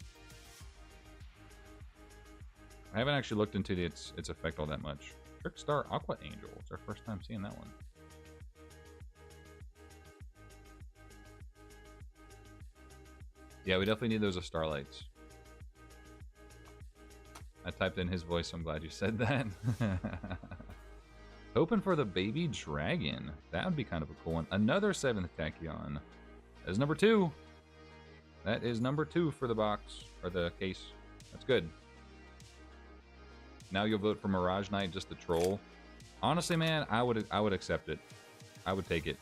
S1: I haven't actually looked into its effect all that much. Trickstar Aqua Angel. It's our first time seeing that one. Yeah, we definitely need those as Starlights. I typed in his voice, so I'm glad you said that. Hoping for the Baby Dragon. That would be kind of a cool one. Another 7th Tachyon. That is number 2. That is number 2 for the box, or the case. That's good. Now you'll vote for Mirage Knight just to troll. Honestly, man, I would accept it. I would take it.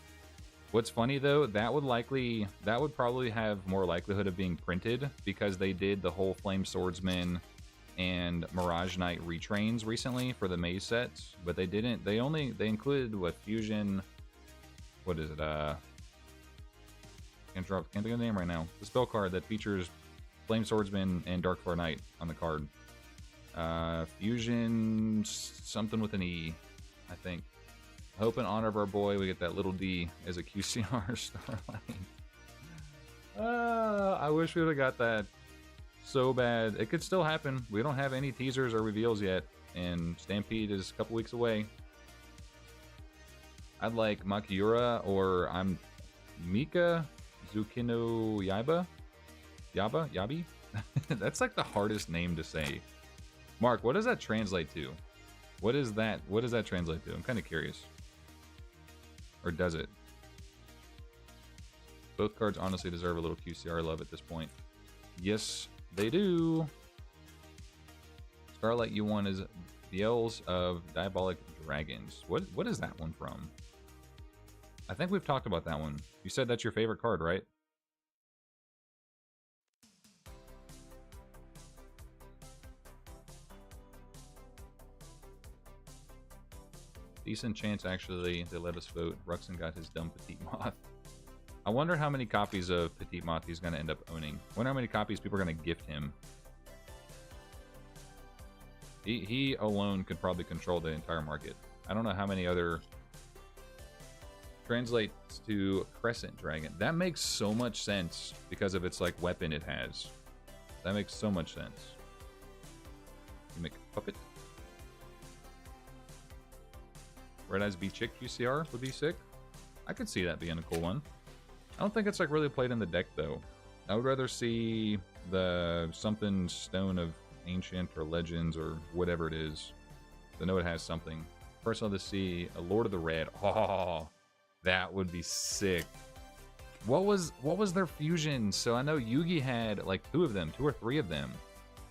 S1: What's funny though, that would probably have more likelihood of being printed because they did the whole Flame Swordsman and Mirage Knight retrains recently for the Maze sets, but they didn't. They included what Fusion. What is it? Can't think of the name right now. The spell card that features Flame Swordsman and Dark Flare Knight on the card. Fusion something with an E, I think. I hope in honor of our boy we get that little D as a QCR Starlight. I wish we would have got that so bad. It could still happen. We don't have any teasers or reveals yet, and Stampede is a couple weeks away. I'd like Makiura or I'm Mika Zukino Yabi? That's like the hardest name to say. Mark, what does that translate to? What does that translate to? I'm kind of curious. Or does it? Both cards honestly deserve a little QCR love at this point. Yes, they do. Starlight U1 is the Elves of Diabolic Dragons. What is that one from? I think we've talked about that one. You said that's your favorite card, right? Decent chance, actually, they let us vote. Ruxin got his dumb Petite Moth. I wonder how many copies of Petite Moth he's going to end up owning. I wonder how many copies people are going to gift him. He alone could probably control the entire market. I don't know how many other... Translates to Crescent Dragon. That makes so much sense because of its like weapon it has. That makes so much sense. You make a puppet. Red Eyes B-Chick QCR would be sick. I could see that being a cool one. I don't think it's like really played in the deck though. I would rather see the something Stone of Ancient or Legends or whatever it is. I know it has something. First I'll just see a Lord of the Red. Oh, that would be sick. What was their fusion? So I know Yugi had like 2 or 3 of them.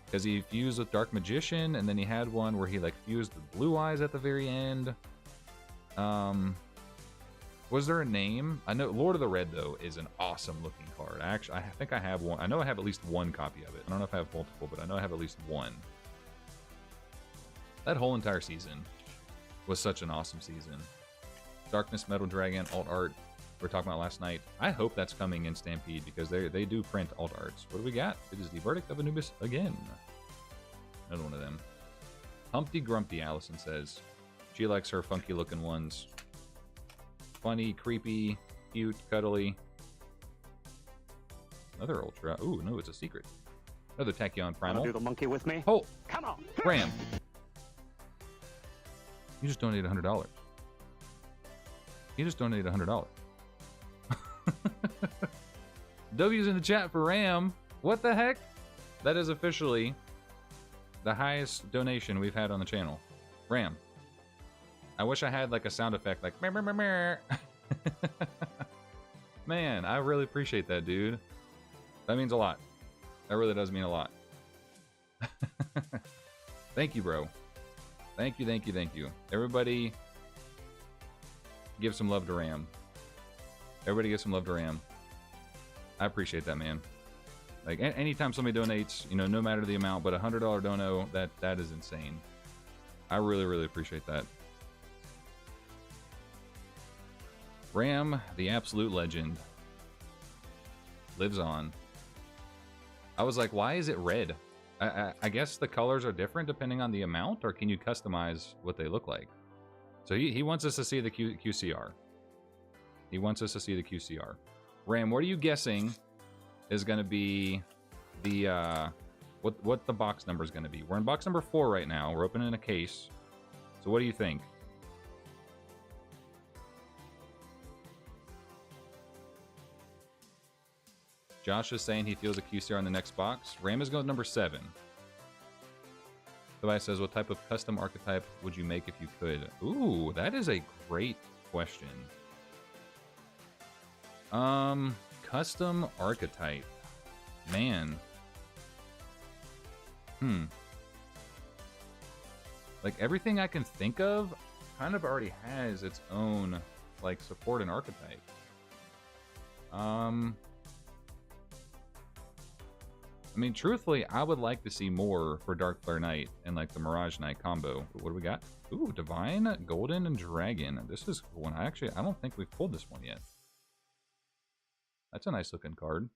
S1: Because he fused with Dark Magician, and then he had one where he like fused with Blue Eyes at the very end. Was there a name? I know Lord of the Red though is an awesome looking card. Actually, I think I have one. I know I have at least one copy of it. I don't know if I have multiple, but I know I have at least one. That whole entire season was such an awesome season. Darkness Metal Dragon alt art we were talking about last night. I hope that's coming in Stampede because they do print alt arts. What do we got? It is the Verdict of Anubis again. Another one of them. Humpty Grumpty, Allison says. She likes her funky looking ones. Funny, creepy, cute, cuddly. Another Ultra. Ooh, no, it's a secret. Another Tachyon Primal.
S2: Wanna do the monkey with me?
S1: Oh,
S2: Come on.
S1: Ram. You just donated $100. You just donated $100. W's in the chat for Ram. What the heck? That is officially the highest donation we've had on the channel. Ram. I wish I had like a sound effect like meh, meh, meh, meh. Man, I really appreciate that, dude. That means a lot. That really does mean a lot. Thank you, bro. Thank you, thank you, thank you. Everybody give some love to Ram. Everybody give some love to Ram. I appreciate that, man. Like, anytime somebody donates, you know, no matter the amount, but a $100 dono, that is insane. I really, really appreciate that. Ram, the absolute legend, lives on. I was like, why is it red? I guess the colors are different depending on the amount, or can you customize what they look like? So he wants us to see the QCR. He wants us to see the QCR. Ram, what are you guessing is going to be the, what the box number is going to be? We're in box number 4 right now. We're opening a case. So what do you think? Josh is saying he feels a QCR in the next box. Ram is going with number 7. Tobias says, what type of custom archetype would you make if you could? Ooh, that is a great question. Custom archetype. Man. Like, everything I can think of kind of already has its own, like, support and archetype. I mean, truthfully, I would like to see more for Dark Flare Knight and, like, the Mirage Knight combo. But what do we got? Ooh, Divine, Golden, and Dragon. This is one. I don't think we've pulled this one yet. That's a nice looking card.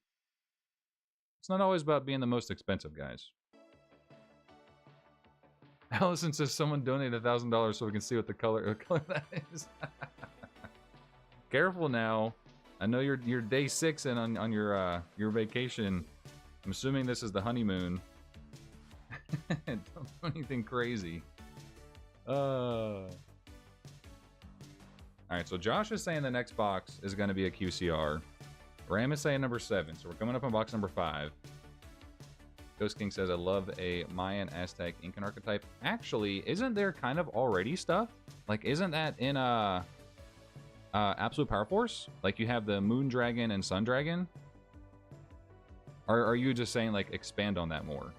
S1: It's not always about being the most expensive, guys. Allison says someone donated $1,000 so we can see what the color that is. Careful now. I know you're day 6 and on your vacation. I'm assuming this is the honeymoon. Don't do anything crazy. Alright, so Josh is saying the next box is going to be a QCR. Ram is saying number 7, so we're coming up on box number 5. Ghost King says, I love a Mayan, Aztec, Incan archetype. Actually, isn't there kind of already stuff? Like, isn't that in Absolute Power Force? Like, you have the Moon Dragon and Sun Dragon? Or are you just saying, like, expand on that more?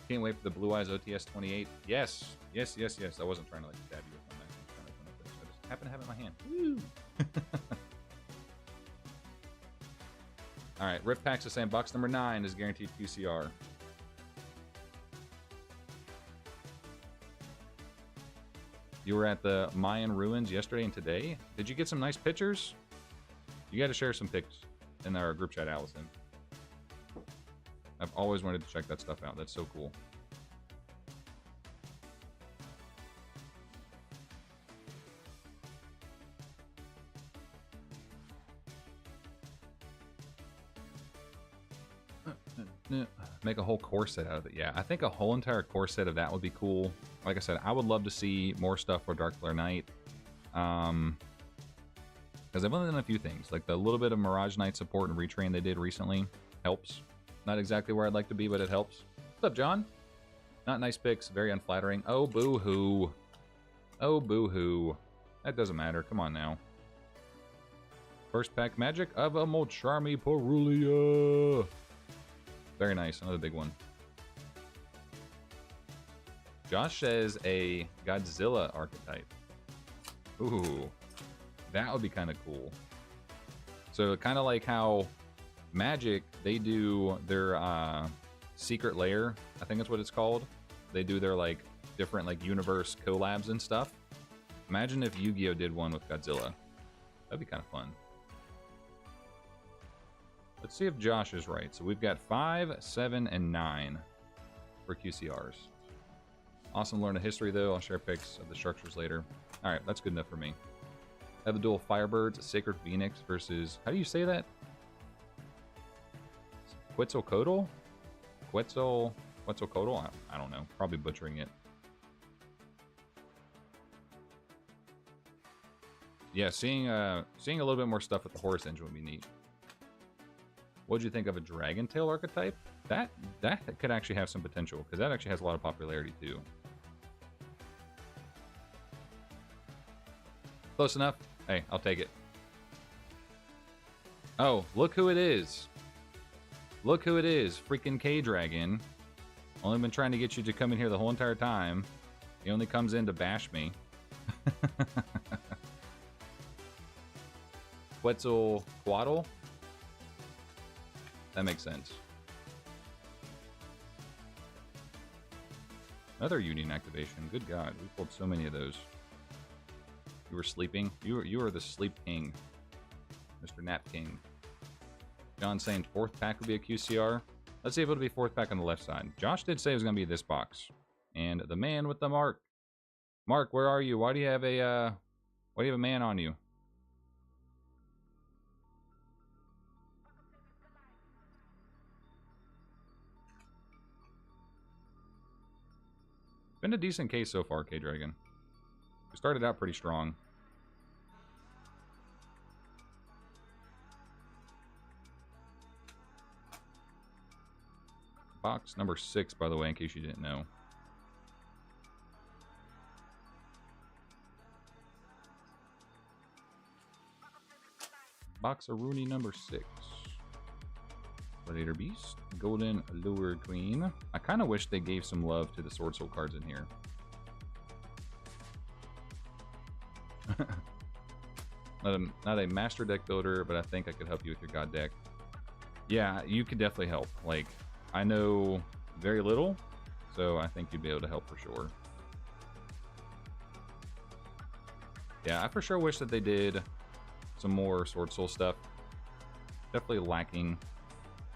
S1: Can't wait for the Blue Eyes OTS 28. Yes. Yes, yes, yes. I wasn't trying to, like, stab you with my knife. I just happen to have it in my hand. Woo! Alright, Rip Packs is saying box number 9 is guaranteed QCR. You were at the Mayan ruins yesterday and today. Did you get some nice pictures? You got to share some pics in our group chat, Allison. I've always wanted to check that stuff out. That's so cool. Make a whole core set out of it. Yeah, I think a whole entire core set of that would be cool. Like I said, I would love to see more stuff for Dark Flare Knight. Because I've only done a few things. Like the little bit of Mirage Knight support and retrain they did recently helps. Not exactly where I'd like to be, but it helps. What's up, John? Not nice picks. Very unflattering. Oh, boo-hoo. Oh, boo-hoo. That doesn't matter. Come on now. First pack magic of a Molcharmi Parulia. Very nice. Another big one. Josh says a Godzilla archetype. Ooh. That would be kind of cool. So kind of like how Magic, they do their secret lair. I think that's what it's called. They do their like different like universe collabs and stuff. Imagine if Yu-Gi-Oh did one with Godzilla. That'd be kind of fun. Let's see if Josh is right. So we've got 5, 7, and 9 for QCRs. Awesome learn a history, though. I'll share pics of the structures later. All right, that's good enough for me. Have the dual Firebirds, Sacred Phoenix versus, how do you say that? Quetzalcoatl? Quetzalcoatl? I don't know. Probably butchering it. Yeah, seeing a little bit more stuff with the Horus engine would be neat. What'd you think of a Dragon Tail archetype? That could actually have some potential, because that actually has a lot of popularity too. Close enough? Hey, I'll take it. Oh, look who it is. Look who it is. Freaking K-Dragon. Only been trying to get you to come in here the whole entire time. He only comes in to bash me. Quetzalcoatl? That makes sense. Another Union activation. Good God, we pulled so many of those. You were sleeping? You are the sleep king. Mr. Nap King. John saying 4th pack would be a QCR. Let's see if it'll be 4th pack on the left side. Josh did say it was going to be this box. And the man with the mark. Mark, where are you? Why do you have a man on you? Been a decent case so far, K-Dragon. We started out pretty strong. Box number 6, by the way, in case you didn't know. Box of Rooney number 6. Predator Beast, Golden Lure Queen. I kind of wish they gave some love to the Sword Soul cards in here. Not a master deck builder, but I think I could help you with your god deck. Yeah, you could definitely help. Like, I know very little, so I think you'd be able to help for sure. Yeah, I for sure wish that they did some more Sword Soul stuff. Definitely lacking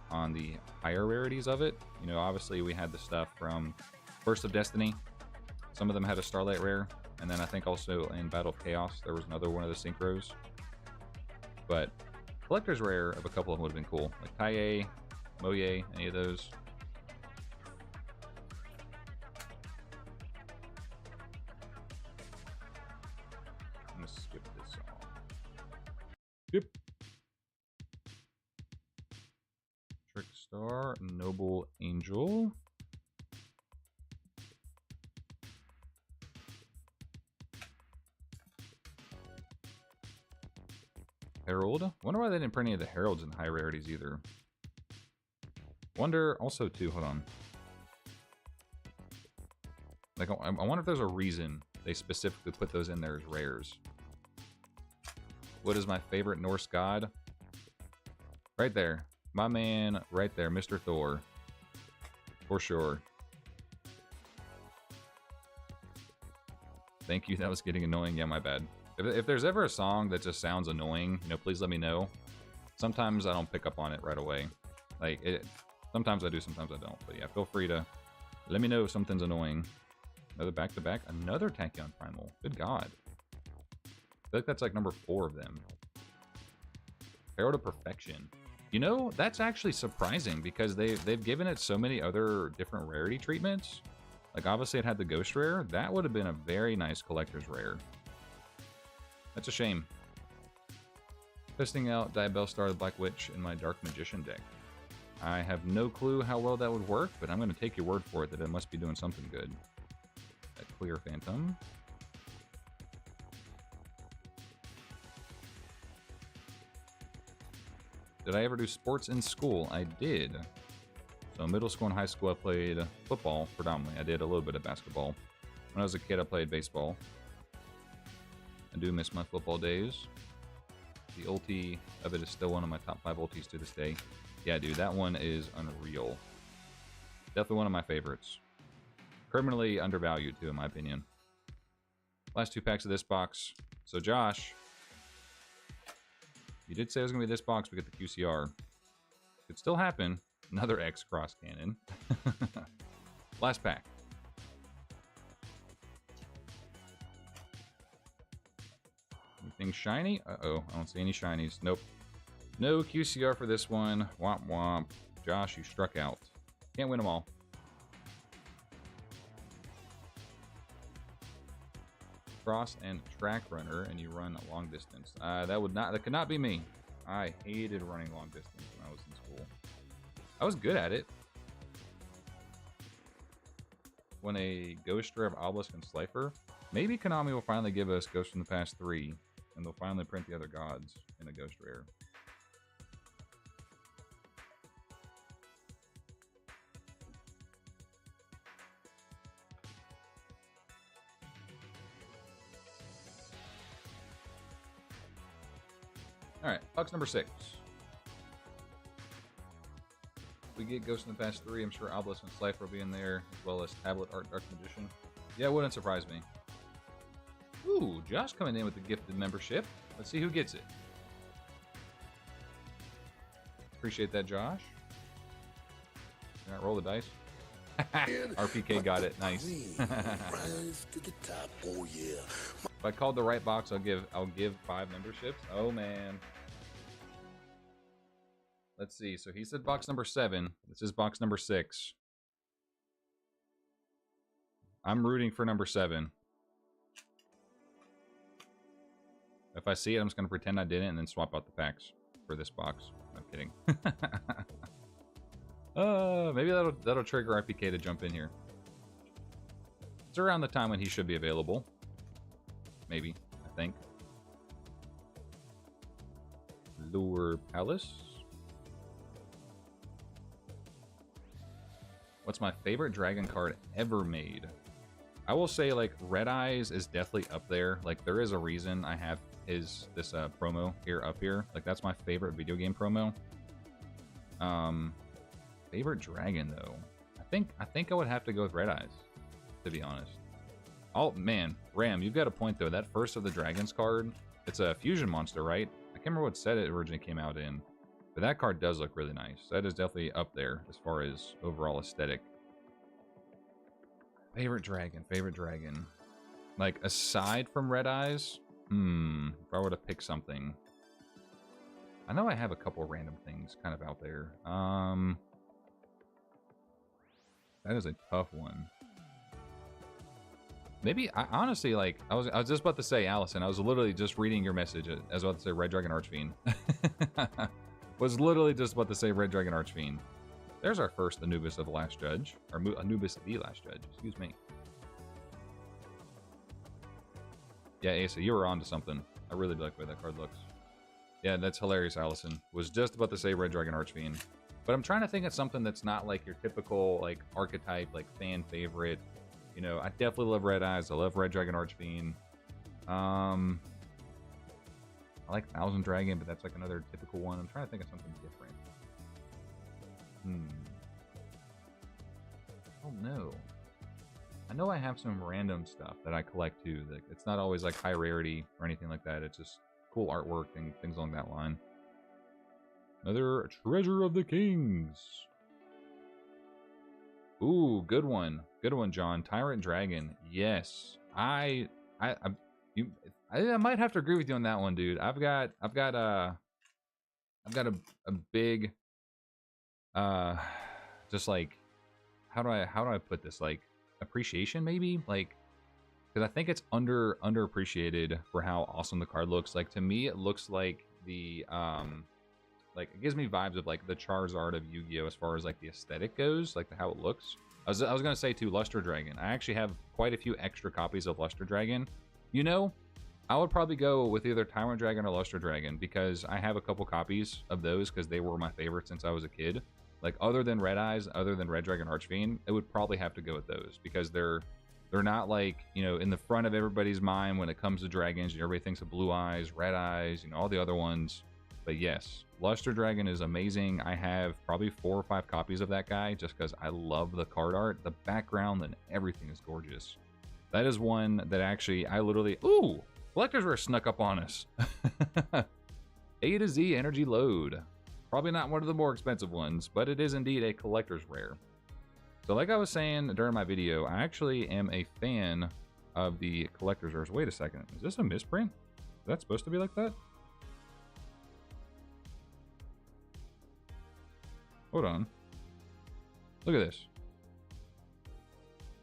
S1: on the higher rarities of it. You know, obviously we had the stuff from Burst of Destiny. Some of them had a Starlight Rare. And then I think also in Battle of Chaos, there was another one of the Synchros. But Collector's Rare of a couple of them would have been cool. Like Taiye, Moye, any of those. I'm going to skip this off. Skip. Trickstar, Noble Angel. Herald. Wonder why they didn't print any of the Heralds in high rarities either. Wonder also too, hold on. Like, I wonder if there's a reason they specifically put those in there as rares. What is my favorite Norse god? Right there. My man, right there, Mr. Thor. For sure. Thank you, that was getting annoying. Yeah, my bad. If there's ever a song that just sounds annoying, you know, please let me know. Sometimes I don't pick up on it right away. Like, sometimes I do, sometimes I don't. But yeah, feel free to let me know if something's annoying. Another back-to-back. Another Tachyon Primal. Good God. I feel like that's like number 4 of them. Herald of Perfection. You know, that's actually surprising because they've given it so many other different rarity treatments. Like, obviously it had the Ghost Rare. That would have been a very nice Collector's Rare. That's a shame. Testing out Diabellstar the Black Witch in my Dark Magician deck. I have no clue how well that would work, but I'm going to take your word for it that it must be doing something good. That Clear Phantom. Did I ever do sports in school? I did. So middle school and high school I played football predominantly. I did a little bit of basketball. When I was a kid I played baseball. I do miss my football days. The ulti of it is still one of my top 5 ultis to this day. Yeah, dude, that one is unreal. Definitely one of my favorites. Criminally undervalued, too, in my opinion. Last 2 packs of this box. So, Josh, you did say it was going to be this box. We get the QCR. Could still happen. Another X Cross Cannon. Last pack. Anything Anything shiny? Uh-oh, I don't see any shinies. Nope. No QCR for this one. Womp womp. Josh, you struck out. Can't win them all. Cross and track runner, and you run a long distance. That could not be me. I hated running long distance when I was in school. I was good at it. When a Ghost Rare of Obelisk and Slifer, maybe Konami will finally give us Ghost from the Past 3, and they'll finally print the other gods in a Ghost Rare. Alright, box number 6. If we get Ghost in the Past 3, I'm sure Obelisk and Slifer will be in there, as well as Tablet Art Dark Magician. Yeah, it wouldn't surprise me. Ooh, Josh coming in with the gifted membership. Let's see who gets it. Appreciate that, Josh. Alright, roll the dice. RPK got it. Nice. If I called the right box, I'll give 5 memberships. Oh man. Let's see. So he said box number 7. This is box number 6. I'm rooting for number 7. If I see it, I'm just gonna pretend I didn't and then swap out the packs for this box. I'm kidding. Maybe that'll trigger RPK to jump in here. It's around the time when he should be available. Maybe, I think. Lure Palace. What's my favorite dragon card ever made? I will say, like, Red Eyes is definitely up there. Like, there is a reason I have this promo here up here. Like, that's my favorite video game promo. Favorite dragon though. I think I would have to go with Red Eyes, to be honest. Oh man, Ram, you've got a point though. That first of the dragons card, it's a fusion monster, right? I can't remember what set it originally came out in, but that card does look really nice. That is definitely up there as far as overall aesthetic. Favorite dragon. Like, aside from Red Eyes, if I were to pick something, I know I have a couple random things kind of out there. That is a tough one. Maybe, honestly, like, I was just about to say, Allison, I was literally just reading your message. I was about to say Red Dragon Archfiend. Was literally just about to say Red Dragon Archfiend. There's our first Anubis of the Last Judge. Or Anubis the Last Judge, excuse me. Yeah, Asa, you were on to something. I really like the way that card looks. Yeah, that's hilarious, Allison. Was just about to say Red Dragon Archfiend. But I'm trying to think of something that's not like your typical, like, archetype, like, fan favorite. You know, I definitely love Red Eyes. I love Red Dragon Archfiend. I like Thousand Dragon, but that's like another typical one. I'm trying to think of something different. Oh no. I know I have some random stuff that I collect too. Like, it's not always like high rarity or anything like that. It's just cool artwork and things along that line. Another Treasure of the Kings. Ooh, good one. Good one, John. Tyrant Dragon. Yes. I might have to agree with you on that one, dude. I've got a big just like, how do I put this, like, appreciation maybe, like, because I think it's underappreciated for how awesome the card looks. Like, to me it looks like the like, it gives me vibes of like the Charizard of Yu-Gi-Oh as far as like the aesthetic goes, like how it looks. I was gonna say too, Luster Dragon. I actually have quite a few extra copies of Luster Dragon. You know, I would probably go with either Tyrant Dragon or Luster Dragon because I have a couple copies of those because they were my favorite since I was a kid. Like, other than Red Eyes, other than Red Dragon Archfiend, it would probably have to go with those because they're not like, you know, in the front of everybody's mind when it comes to dragons. Everybody thinks of Blue Eyes, Red Eyes, you know, all the other ones. But yes, Luster Dragon is amazing. I have probably 4 or 5 copies of that guy just because I love the card art. The background and everything is gorgeous. That is one that actually I literally... Ooh! Collectors were snuck up on us. A to Z Energy Load. Probably not one of the more expensive ones, but it is indeed a collector's rare. So like I was saying during my video, I actually am a fan of the collector's rares. Wait a second. Is this a misprint? Is that supposed to be like that? Hold on. Look at this.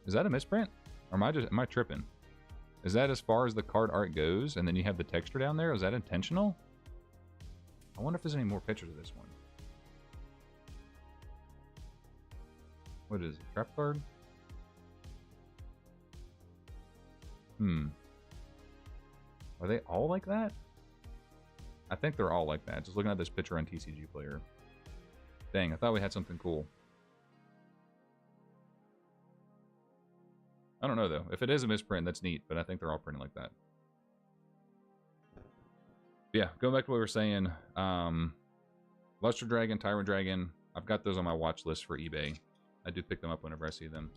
S1: Is that a misprint? Or am I tripping? Is that as far as the card art goes, and then you have the texture down there? Is that intentional? I wonder if there's any more pictures of this one. What is it? Trap card? Are they all like that? I think they're all like that. Just looking at this picture on TCG Player. Dang, I thought we had something cool. I don't know, though. If it is a misprint, that's neat, but I think they're all printed like that. Yeah, going back to what we were saying, Luster Dragon, Tyrant Dragon, I've got those on my watch list for eBay. I do pick them up whenever I see them.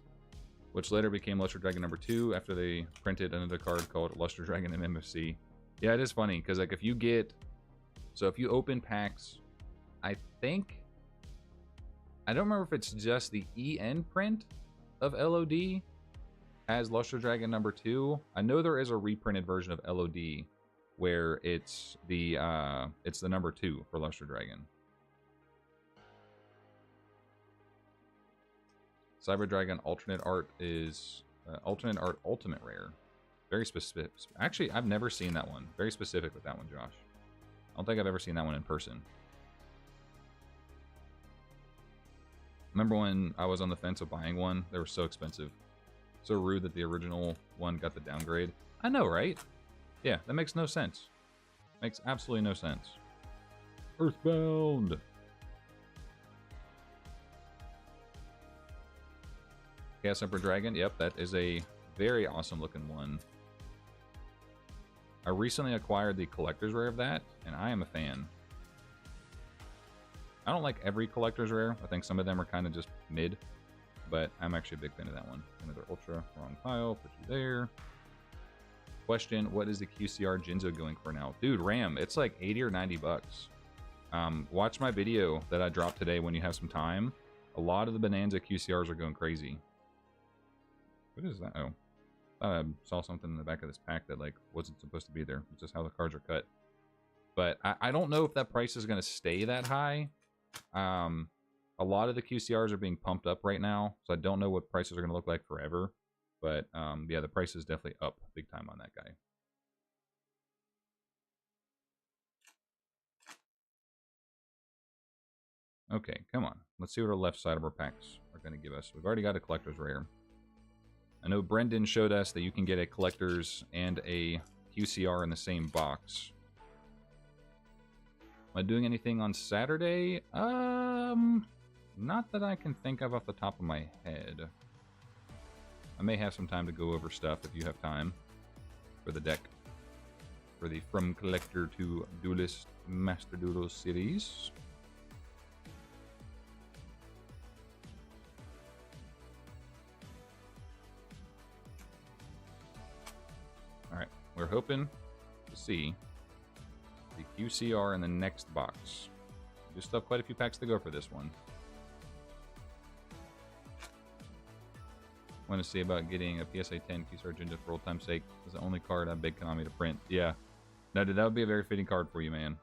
S1: Which later became Luster Dragon number 2 after they printed another card called Luster Dragon in MFC. Yeah, it is funny, because like if you get... So if you open packs, I think... I don't remember if it's just the EN print of LOD as Luster Dragon number 2. I know there is a reprinted version of LOD where it's the number 2 for Luster Dragon. Cyber Dragon alternate art is alternate art ultimate rare. Very specific. Actually, I've never seen that one. Very specific with that one, Josh. I don't think I've ever seen that one in person. Remember when I was on the fence of buying one? They were so expensive. So rude that the original one got the downgrade. I know, right? Yeah, that makes no sense. Makes absolutely no sense. Earthbound! Chaos Emperor Dragon. Yep, that is a very awesome looking one. I recently acquired the collector's rare of that, and I am a fan. I don't like every collector's rare. I think some of them are kind of just mid, but I'm actually a big fan of that one. Another Ultra, wrong pile, put you there. Question, what is the QCR Jinzo going for now? Dude, RAM, it's like 80 or 90 bucks. Watch my video that I dropped today when you have some time. A lot of the Bonanza QCRs are going crazy. What is that? Oh, I saw something in the back of this pack that like wasn't supposed to be there. It's just how the cards are cut. But I don't know if that price is going to stay that high. A lot of the QCRs are being pumped up right now, so I don't know what prices are going to look like forever. But yeah, the price is definitely up big time on that guy. Okay, come on. Let's see what our left side of our packs are going to give us. We've already got a collector's rare. I know Brendan showed us that you can get a collector's and a QCR in the same box. Am I doing anything on Saturday? Not that I can think of off the top of my head. I may have some time to go over stuff if you have time for the deck. For the From Collector to Duelist Master Duel series. Alright, we're hoping to see the QCR in the next box. We still have quite a few packs to go for this one. Want to see about getting a PSA 10 QCR Jinja for old time's sake. It's the only card I begged Konami to print. Yeah. No, dude, that would be a very fitting card for you, man.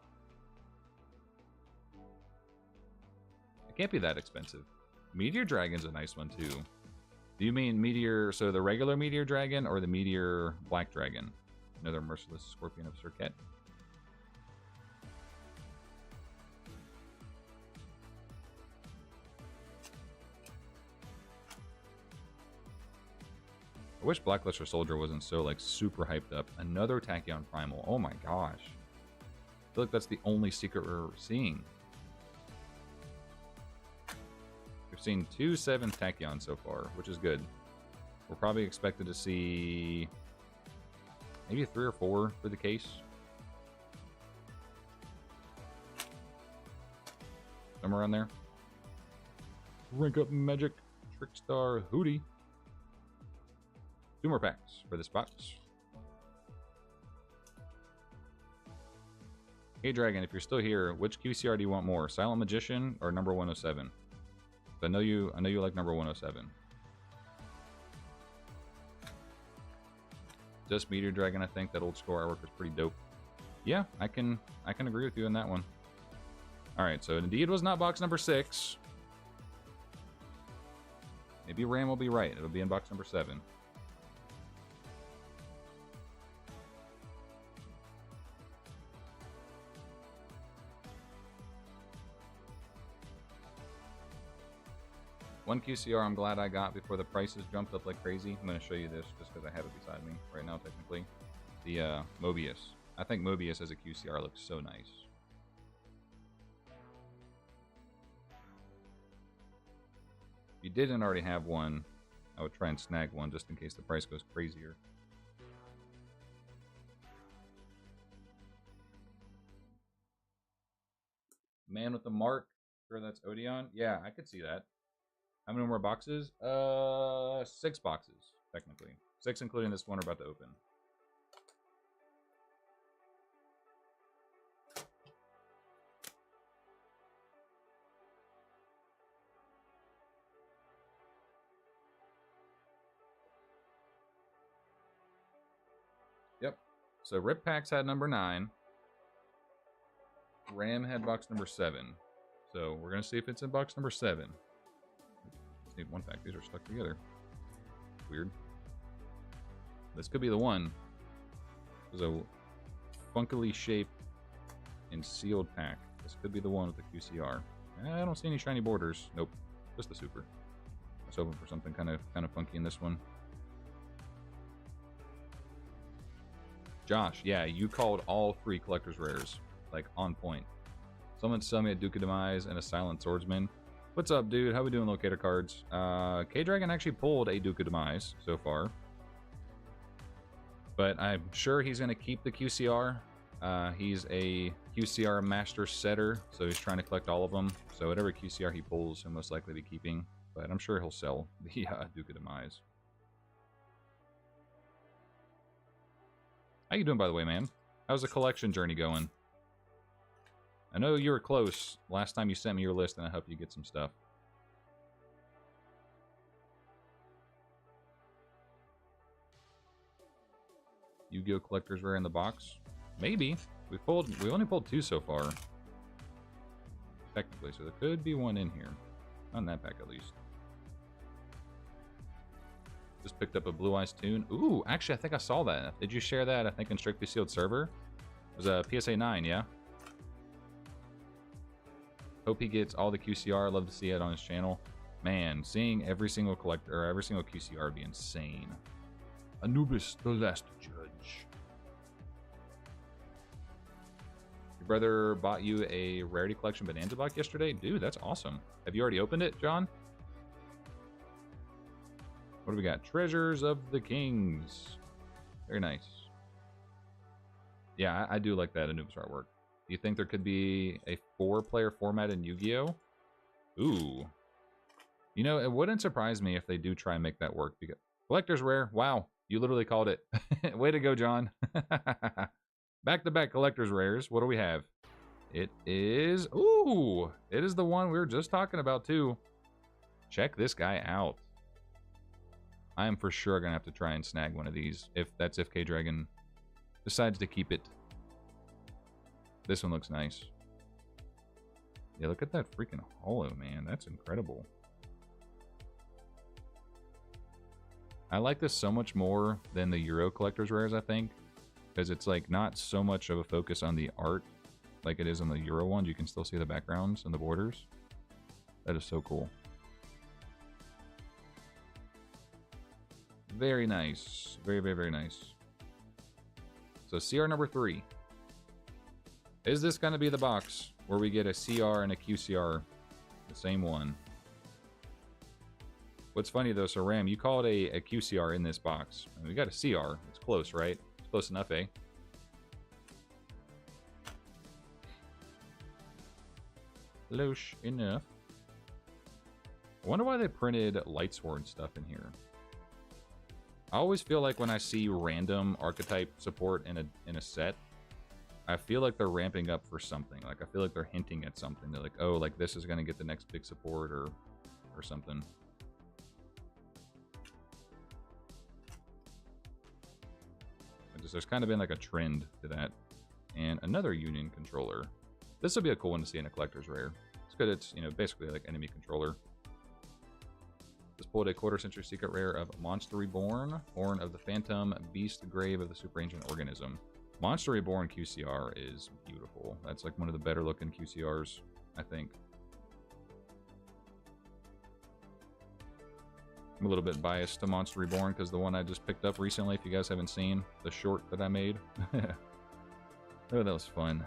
S1: It can't be that expensive. Meteor Dragon's a nice one, too. Do you mean Meteor, so the regular Meteor Dragon or the Meteor Black Dragon? Another Merciless Scorpion of Circuit. I wish Blackluster Soldier wasn't so, like, super hyped up. Another Tachyon Primal. Oh my gosh. I feel like that's the only secret we're seeing. We've seen 2 7 Tachyon so far, which is good. We're probably expected to see maybe 3 or 4 for the case. Somewhere around there. Rank up Magic, Trickstar, Hootie. 2 more packs for this box. Hey Dragon, if you're still here, which QCR do you want more? Silent Magician or number 107? I know you like number 107. Just Meteor Dragon, I think that old score artwork is pretty dope. Yeah, I can agree with you on that one. All right, so it indeed was not box number 6. Maybe Ram will be right. It'll be in box number 7. One QCR I'm glad I got before the prices jumped up like crazy. I'm going to show you this just because I have it beside me right now, technically. The Mobius. I think Mobius as a QCR looks so nice. If you didn't already have one, I would try and snag one just in case the price goes crazier. Man with the mark. Sure that's Odeon? Yeah, I could see that. How many more boxes? 6 boxes, technically. 6 including this one we're about to open. Yep. So Rip Packs had number 9. Ram had box number 7. So we're going to see if it's in box number 7. Just need one pack. These are stuck together. Weird. This could be the one. There's a funkily shaped and sealed pack. This could be the one with the QCR. I don't see any shiny borders. Nope. Just the super. I was hoping for something kind of funky in this one. Josh, yeah, you called all 3 collector's rares. Like, on point. Someone sell me a Duke of Demise and a Silent Swordsman. What's up, dude? How we doing, locator cards? K-Dragon actually pulled a Duke of Demise so far. But I'm sure he's going to keep the QCR. He's a QCR master setter, so he's trying to collect all of them. So whatever QCR he pulls, he'll most likely be keeping. But I'm sure he'll sell the Duke of Demise. How you doing, by the way, man? How's the collection journey going? I know you were close last time you sent me your list, and I hope you get some stuff. Yu-Gi-Oh! Collector's Rare in the box? Maybe. We only pulled 2 so far. Technically, so there could be one in here. On that pack, at least. Just picked up a Blue Eyes Tune. Ooh, actually, I think I saw that. Did you share that, I think, in Strictly Sealed server? It was a PSA 9, yeah? Hope he gets all the QCR. Love to see it on his channel. Man, seeing every single collector, or every single QCR would be insane. Anubis, the last judge. Your brother bought you a Rarity Collection Bonanza box yesterday? Dude, that's awesome. Have you already opened it, John? What do we got? Treasures of the Kings. Very nice. Yeah, I do like that Anubis artwork. Do you think there could be a 4-player format in Yu-Gi-Oh? Ooh. You know, it wouldn't surprise me if they do try and make that work. Because collector's rare. Wow, you literally called it. Way to go, John. Back-to-back collector's rares. What do we have? It is... Ooh! It is the one we were just talking about, too. Check this guy out. I am for sure going to have to try and snag one of these. If K-Dragon decides to keep it. This one looks nice. Yeah, look at that freaking holo, man. That's incredible. I like this so much more than the Euro Collector's Rares, I think. Because it's like not so much of a focus on the art like it is on the Euro ones. You can still see the backgrounds and the borders. That is so cool. Very nice. Very, very, very nice. So CR number 3. Is this going to be the box where we get a CR and a QCR? The same one. What's funny though, so Ram, you called a QCR in this box. I mean, we got a CR. It's close, right? It's close enough, eh? Close enough. I wonder why they printed Lightsword stuff in here. I always feel like when I see random archetype support in a set, I feel like they're ramping up for something. Like I feel like they're hinting at something. They're like, oh, like this is gonna get the next big support or something. There's kind of been like a trend to that. and another Union controller. This will be a cool one to see in a collector's rare. It's good. It's, you know, basically like enemy controller. Just pulled a quarter-century secret rare of Monster Reborn, Horn of the Phantom, Beast, Grave of the Super Ancient Organism. Monster Reborn QCR is beautiful. That's like one of the better looking QCRs, I think. I'm a little bit biased to Monster Reborn because the one I just picked up recently, if you guys haven't seen, the short that I made. Oh, that was fun.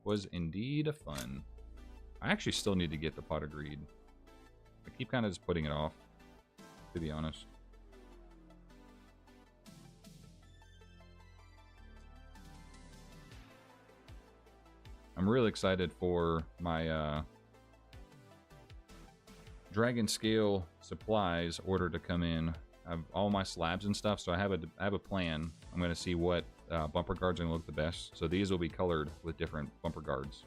S1: Was indeed fun. I actually still need to get the Pot of Greed. I keep kind of just putting it off, to be honest. I'm really excited for my Dragon Scale supplies order to come in. I have all my slabs and stuff, so I have a plan. I'm going to see what bumper guards are going to look the best. So these will be colored with different bumper guards.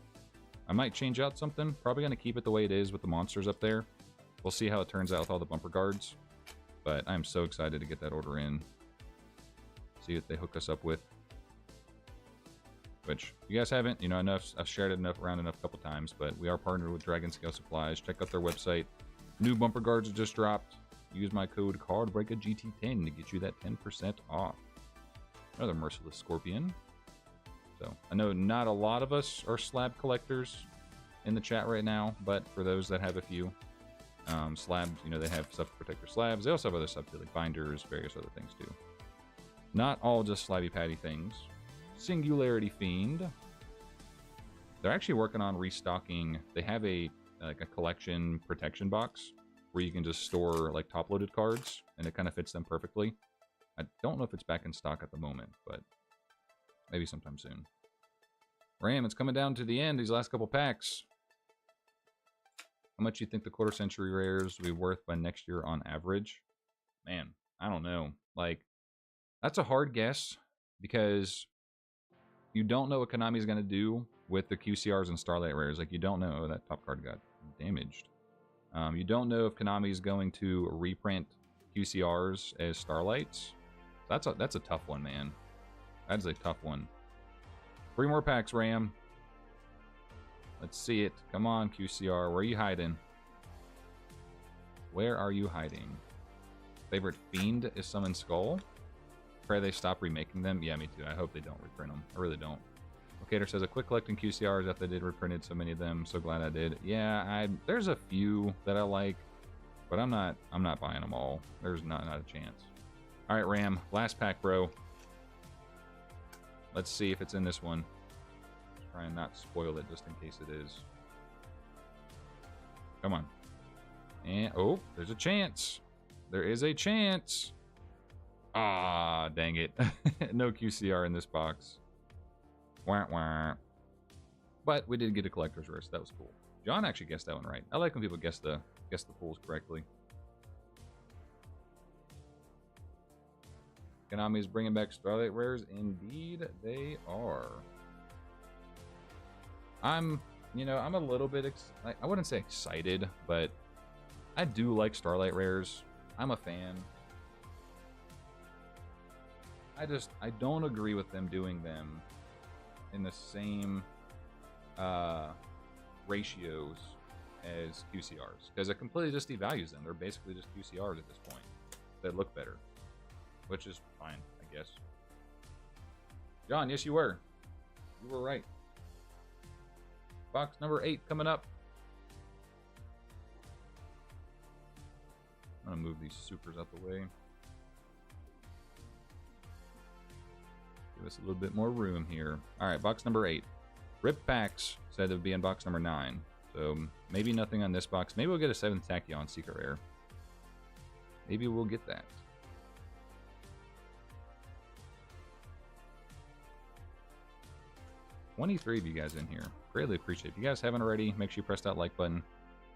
S1: I might change out something. Probably going to keep it the way it is with the monsters up there. We'll see how it turns out with all the bumper guards. But I'm so excited to get that order in. See what they hook us up with. Which, if you guys haven't, you know, I've shared it around enough a couple times, but we are partnered with Dragon Scale Supplies. Check out their website. New bumper guards just dropped. Use my code CardBreakerGT10 to get you that 10% off. Another Merciless Scorpion. So, I know not a lot of us are slab collectors in the chat right now, but for those that have a few slabs, you know, they have stuff to protect their slabs. They also have other stuff too, like binders, various other things too. Not all just slabby patty things. Singularity Fiend. They're actually working on restocking. They have a collection protection box where you can just store like top-loaded cards, and it kind of fits them perfectly. I don't know if it's back in stock at the moment, but maybe sometime soon. Ram, it's coming down to the end, these last couple packs. How much do you think the quarter-century rares will be worth by next year on average? Man, I don't know. Like, that's a hard guess, because you don't know what Konami is going to do with the QCRs and Starlight rares. Like, you don't know. Oh, that top card got damaged. You don't know if Konami is going to reprint QCRs as Starlights. That's a tough one, man. That is a tough one. 3 more packs, Ram. Let's see it. Come on, QCR. Where are you hiding? Where are you hiding? Favorite Fiend is Summon Skull. Pray they stop remaking them. Yeah, me too. I hope they don't reprint them. I really don't. Locator says, a quick collecting QCRs after they did reprinted so many of them. So glad I did. Yeah, there's a few that I like, but I'm not buying them all. There's not a chance. All right, Ram, last pack, bro. Let's see if it's in this one. Try and not spoil it just in case it is. Come on. And oh, there's a chance. There is a chance. Ah, dang it. No QCR in this box. Wah, wah. But we did get a collector's rare, so that was cool. John actually guessed that one right. I like when people guess the pools correctly. Konami is bringing back Starlight rares. Indeed, they are. I'm a little bit, I wouldn't say excited, but I do like Starlight rares. I'm a fan. I don't agree with them doing them in the same ratios as QCRs, because it completely just devalues them. They're basically just QCRs at this point. They look better, which is fine, I guess. John, yes, you were. You were right. Box number 8 coming up. I'm gonna move these supers out the way. Give us a little bit more room here. All right, box number 8. Rip packs said it would be in box number 9. So maybe nothing on this box. Maybe we'll get a 7th Tachyon secret rare. Maybe we'll get that. $23 of you guys in here. Greatly appreciate it. If you guys haven't already, make sure you press that like button.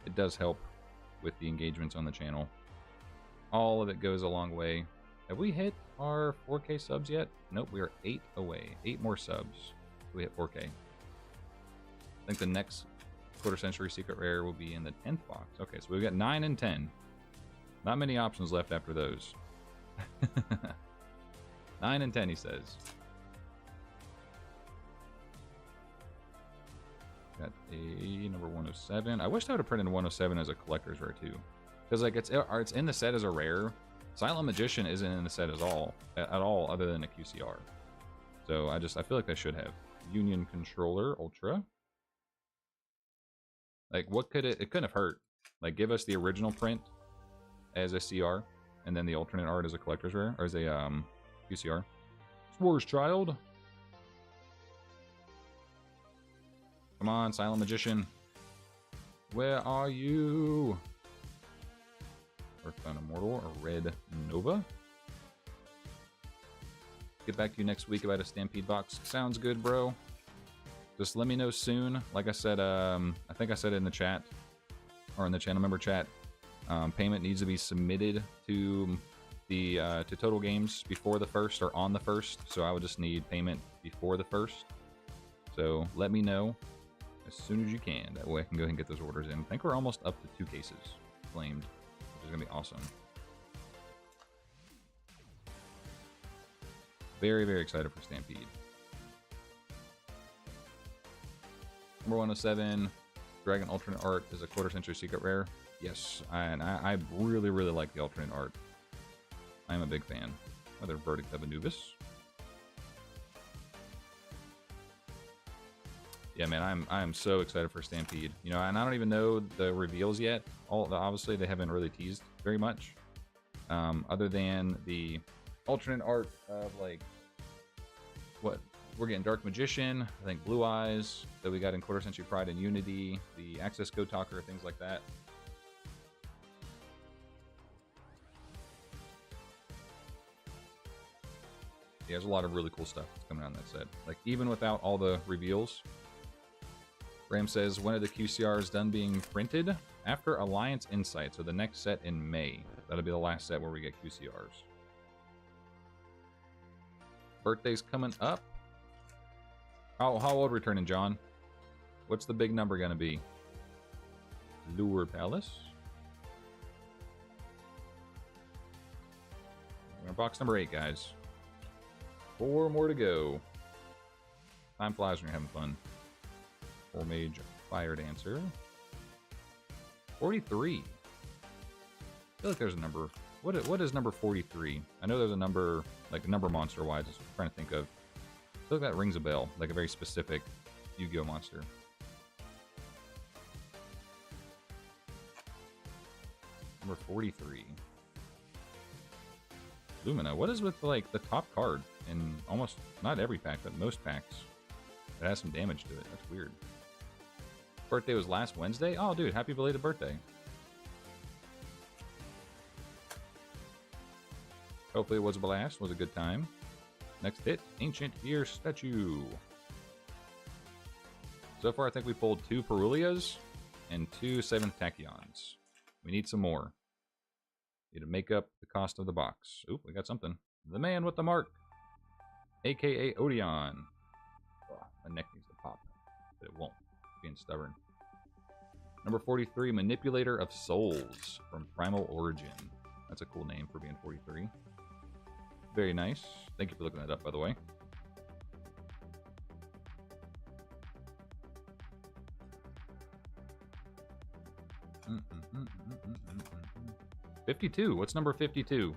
S1: It does help with the engagements on the channel. All of it goes a long way. Have we hit our 4K subs yet? Nope, we are 8 away. 8 more subs. We hit 4K. I think the next quarter-century secret rare will be in the 10th box. Okay, so we've got 9 and 10. Not many options left after those. 9 and 10, he says. Got a number 107. I wish I would have printed 107 as a collector's rare too, because like it's in the set as a rare. Silent Magician isn't in the set at all other than a QCR. So I feel like I should have. Union Controller Ultra. Like what could it couldn't have hurt. Like give us the original print as a CR and then the alternate art as a collector's rare or as a QCR. Wars Child. Come on, Silent Magician. Where are you? Earthbound Immortal, a Red Nova. Get back to you next week about a Stampede box. Sounds good, bro. Just let me know soon. Like I said, I think I said it in the chat, or in the channel member chat. Payment needs to be submitted to the to Total Games before the 1st or on the 1st. So I would just need payment before the 1st. So let me know as soon as you can. That way I can go ahead and get those orders in. I think we're almost up to 2 cases claimed, which is going to be awesome. Very, very excited for Stampede. Number 107, Dragon Alternate Art is a quarter-century secret rare. Yes, and I really, really like the alternate art. I'm a big fan. Another Verdict of Anubis. Yeah, man, I'm so excited for Stampede. You know, and I don't even know the reveals yet. Obviously, they haven't really teased very much, other than the alternate art of like what we're getting. Dark Magician, I think Blue Eyes that we got in Quarter Century Pride and Unity, the Access Code Talker, things like that. Yeah, there's a lot of really cool stuff that's coming out in that set. Like even without all the reveals. Ram says, when are the QCRs done being printed? After Alliance Insight, so the next set in May. That'll be the last set where we get QCRs. Birthday's coming up. How old are we turning, John? What's the big number gonna be? Lure Palace. We're in box number 8, guys. 4 more to go. Time flies when you're having fun. 4 Mage Fire Dancer. 43. I feel like there's a number. What is number 43? I know there's a number, like a number monster wise. I'm trying to think of. I feel like that rings a bell, like a very specific Yu-Gi-Oh monster. Number 43. Lumina. What is with like the top card in almost not every pack, but most packs? It has some damage to it. That's weird. Birthday was last Wednesday? Oh, dude, happy belated birthday. Hopefully it was a blast, was a good time. Next hit, Ancient Ear Statue. So far, I think we pulled 2 Perulias and 2 7th Tachyons. We need some more. Need to make up the cost of the box. Oop, we got something. The man with the mark, aka Odeon. Oh, my neck needs to pop, but it won't. Being stubborn. Number 43, Manipulator of Souls from Primal Origin. That's a cool name for being 43. Very nice. Thank you for looking that up, by the way. Mm-mm, mm-mm, mm-mm, mm-mm. 52. What's number 52?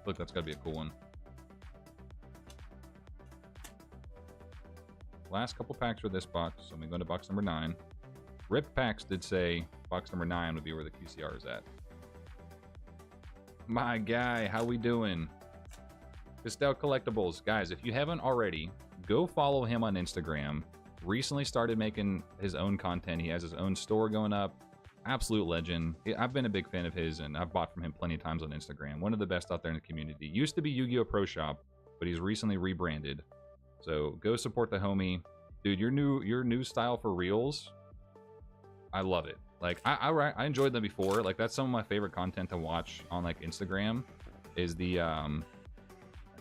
S1: Look, that's got to be a cool one. Last couple packs for this box, so I'm going to go to box number 9. Rip Packs did say box number 9 would be where the QCR is at. My guy, how we doing? Pistel Collectibles. Guys, if you haven't already, go follow him on Instagram. Recently started making his own content. He has his own store going up. Absolute legend. I've been a big fan of his, and I've bought from him plenty of times on Instagram. One of the best out there in the community. Used to be Yu-Gi-Oh! Pro Shop, but he's recently rebranded. So go support the homie. Dude, your new style for reels, I love it. Like, I enjoyed them before. Like, that's some of my favorite content to watch on, like, Instagram is the,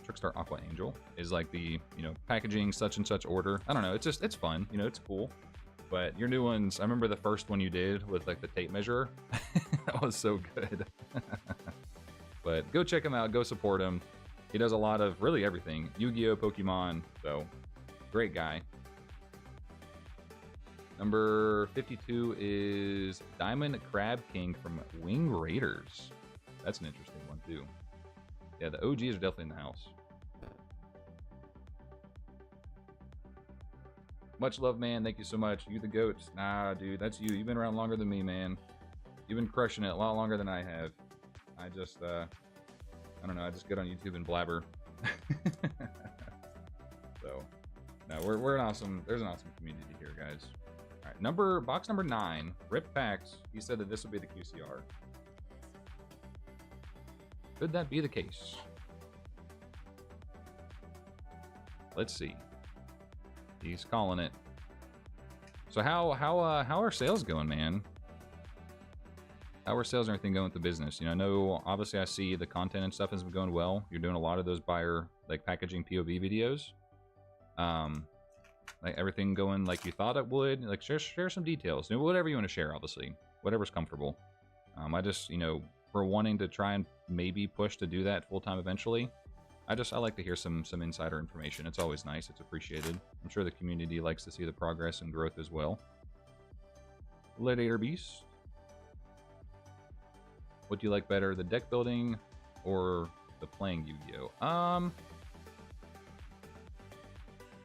S1: Trickstar Aqua Angel is, like, the, you know, packaging such and such order. I don't know. It's just, it's fun. You know, it's cool. But your new ones, I remember the first one you did with like the tape measure. That was so good. But go check him out. Go support him. He does a lot of really everything. Yu-Gi-Oh, Pokemon. So great guy. Number 52 is Diamond Crab King from Wing Raiders. That's an interesting one too. Yeah, the OGs are definitely in the house. Much love, man. Thank you so much. You the goat. Nah, dude, that's you. You've been around longer than me, man. You've been crushing it a lot longer than I have. I just, I don't know. I just get on YouTube and blabber. So, no, we're an awesome. There's an awesome community here, guys. All right, box number 9, Rip Packs. He said that this will be the QCR. Could that be the case? Let's see. He's calling it. So how are sales going, man? How are sales and everything going with the business? You know, I know obviously I see the content and stuff has been going well. You're doing a lot of those buyer like packaging POV videos. Like everything going like you thought it would. Like share some details. You know, whatever you want to share, obviously. Whatever's comfortable. I just, you know, for wanting to try and maybe push to do that full time eventually. I like to hear some insider information. It's always nice. It's appreciated. I'm sure the community likes to see the progress and growth as well. Gladiator Beast. What do you like better, the deck building or the playing Yu-Gi-Oh?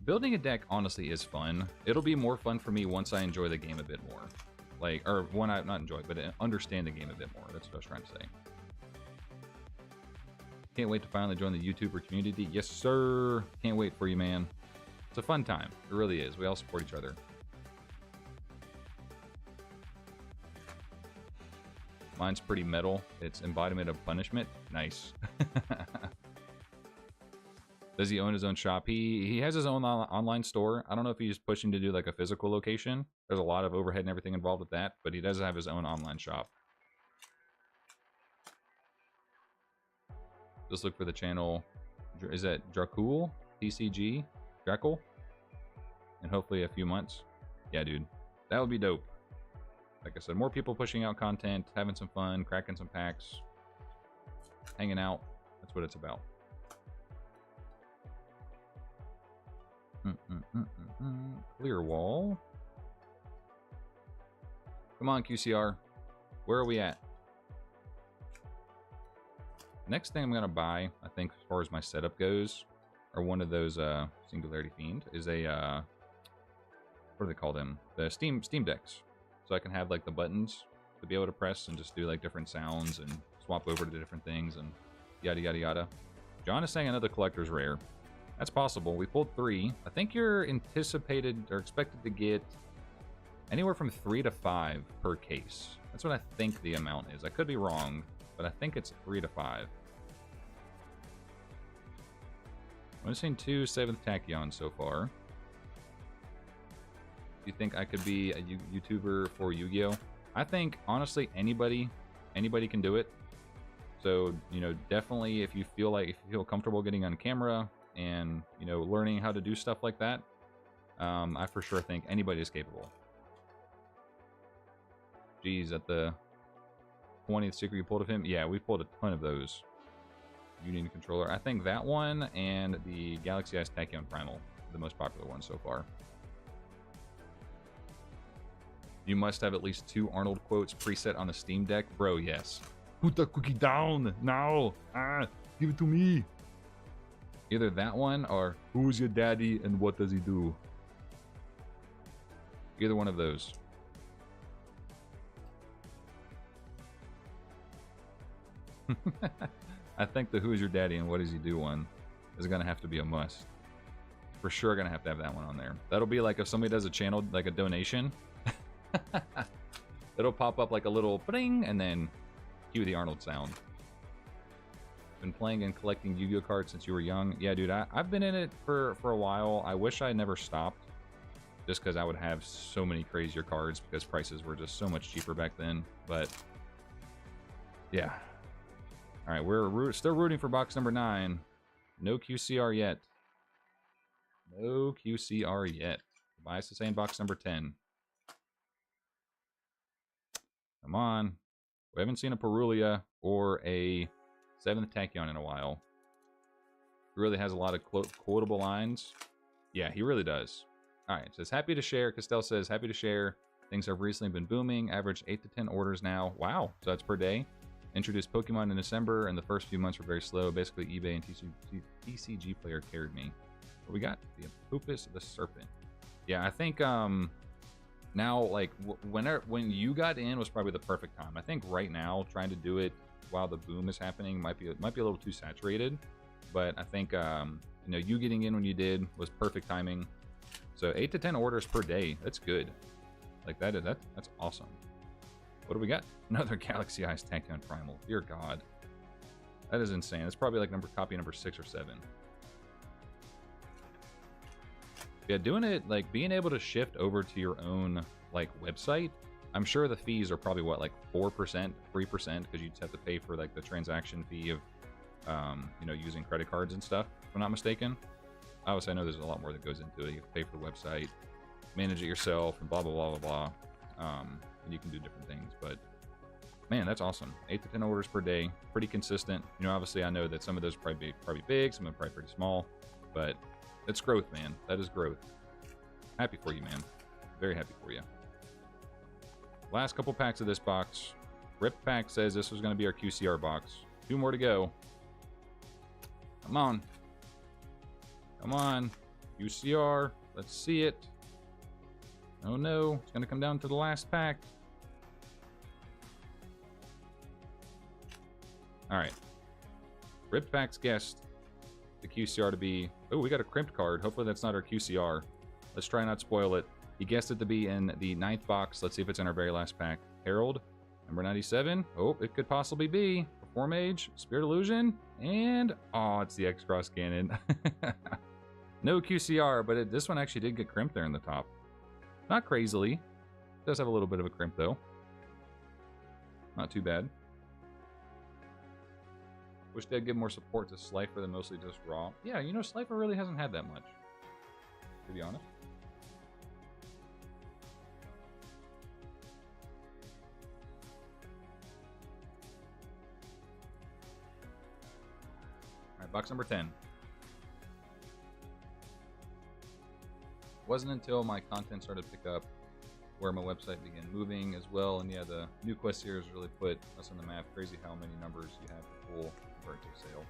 S1: Building a deck honestly is fun. It'll be more fun for me once I enjoy the game a bit more. Like, or when I not enjoy, but understand the game a bit more. That's what I was trying to say. Can't wait to finally join the YouTuber community. Yes, sir. Can't wait for you, man. It's a fun time. It really is. We all support each other. Mine's pretty metal. It's embodiment of punishment. Nice. Does he own his own shop? He has his own online store. I don't know if he's pushing to do like a physical location. There's a lot of overhead and everything involved with that, but he does have his own online shop. Just look for the channel. Is that Dracul? TCG? Drackle? In hopefully a few months. Yeah, dude. That would be dope. Like I said, more people pushing out content, having some fun, cracking some packs, hanging out. That's what it's about. Clear wall. Come on, QCR. Where are we at? Next thing I'm gonna buy, I think, as far as my setup goes, or one of those Singularity Fiend, is a what do they call them? The Steam decks. So I can have like the buttons to be able to press and just do like different sounds and swap over to different things and yada yada yada. John is saying another collector's rare. That's possible. We pulled 3. I think you're anticipated or expected to get anywhere from 3 to 5 per case. That's what I think the amount is. I could be wrong, but I think it's 3 to 5. I'm seeing 2 7th Tachyon so far. Do you think I could be a YouTuber for Yu-Gi-Oh? I think, honestly, anybody can do it. So, you know, definitely if you feel comfortable getting on camera and, you know, learning how to do stuff like that, I for sure think anybody is capable. Geez, at the 20th secret you pulled of him? Yeah, we pulled a ton of those. Union controller. I think that one and the Galaxy Ice Tachyon Primal are the most popular ones so far. You must have at least 2 Arnold quotes preset on the Steam Deck. Bro, yes. Put the cookie down now. Give it to me. Either that one or who's your daddy and what does he do? Either one of those. I think the who's your daddy and what does he do one is going to have to be a must. For sure going to have that one on there. That'll be like if somebody does a channel, like a donation. It'll pop up like a little bling and then cue the Arnold sound. Been playing and collecting Yu-Gi-Oh cards since you were young. Yeah, dude, I've been in it for a while. I wish I never stopped, just because I would have so many crazier cards because prices were just so much cheaper back then. But yeah. All right, we're still rooting for box number 9. No QCR yet. No QCR yet. Bias is saying box number 10. Come on. We haven't seen a Perulia or a 7th Tachyon in a while. He really has a lot of quotable lines. Yeah, he really does. All right, says happy to share. Castell says happy to share. Things have recently been booming. Average 8 to 10 orders now. Wow, so that's per day. Introduced Pokemon in December, and the first few months were very slow. Basically, eBay and TCG player carried me. What we got? The Poopus the Serpent. Yeah, I think now, like, when you got in was probably the perfect time. I think right now, trying to do it while the boom is happening might be a little too saturated. But I think, you know, you getting in when you did was perfect timing. So 8 to 10 orders per day. That's good. Like, that's awesome. What do we got? Another Galaxy Eyes Tachyon Primal. Dear God. That is insane. That's probably like copy number 6 or 7. Yeah, doing it, like, being able to shift over to your own, like, website, I'm sure the fees are probably, what, like 4%, 3%, because you'd have to pay for, like, the transaction fee of, you know, using credit cards and stuff, if I'm not mistaken. Obviously, I know there's a lot more that goes into it. You have to pay for the website, manage it yourself, and blah, blah, blah, blah, blah. And you can do different things, but man, that's awesome. 8 to 10 orders per day, pretty consistent. You know, obviously, I know that some of those are probably big, some of them are probably pretty small, but it's growth, man. That is growth. Happy for you, man. Very happy for you. Last couple packs of this box. Rip Pack says this was going to be our QCR box. 2 more to go. Come on. Come on. QCR. Let's see it. Oh no, it's going to come down to the last pack. Alright. Rip Pack's guessed the QCR to be... Oh, we got a crimped card. Hopefully that's not our QCR. Let's try not spoil it. He guessed it to be in the 9th box. Let's see if it's in our very last pack. Harold, number 97. Oh, it could possibly be. Perform Age, Spirit Illusion, and... Oh, it's the X-Cross Cannon. No QCR, but this one actually did get crimped there in the top. Not crazily. It does have a little bit of a crimp, though. Not too bad. Wish they'd give more support to Slifer than mostly just Raw. Yeah, you know, Slifer really hasn't had that much, to be honest. Alright, box number 10. Wasn't until my content started to pick up where my website began moving as well, and yeah, the new Quest series really put us on the map. Crazy how many numbers you have to pull convert to sale.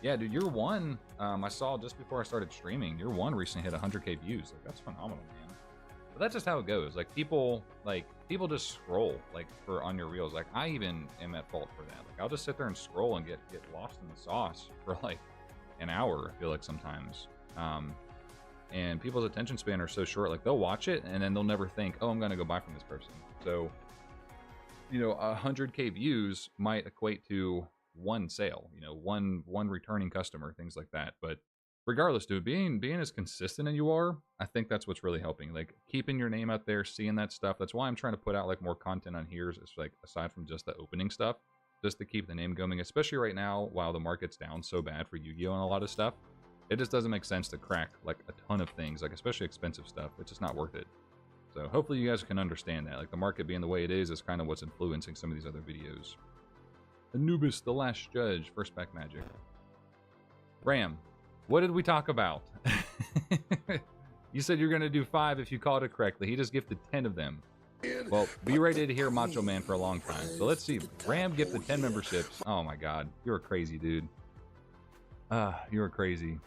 S1: Yeah, dude, your one, I saw just before I started streaming, your one recently hit 100k views. Like, that's phenomenal, man. But that's just how it goes. Like, people just scroll, like, on your reels. Like, I even am at fault for that. Like, I'll just sit there and scroll and get lost in the sauce for like an hour, I feel like sometimes. And people's attention span are so short. Like, they'll watch it and then they'll never think, oh, I'm gonna go buy from this person. So, you know, 100k views might equate to one sale, you know, one returning customer, things like that. But regardless, dude, being as consistent as you are, I think that's what's really helping. Like, keeping your name out there, seeing that stuff. That's why I'm trying to put out like more content on here, is like aside from just the opening stuff, just to keep the name going, especially right now while the market's down so bad for Yu-Gi-Oh and a lot of stuff. It just doesn't make sense to crack like a ton of things, like especially expensive stuff. It's just not worth it. So hopefully you guys can understand that. Like, the market being the way it is kind of what's influencing some of these other videos. Anubis, the Last Judge, first pack magic. Ram, what did we talk about? You said you're going to do 5 if you called it correctly. He just gifted 10 of them. Well, be ready to hear Macho Man for a long time. So let's see. Ram gifted 10 memberships. Oh my God. You're crazy, dude. You're crazy.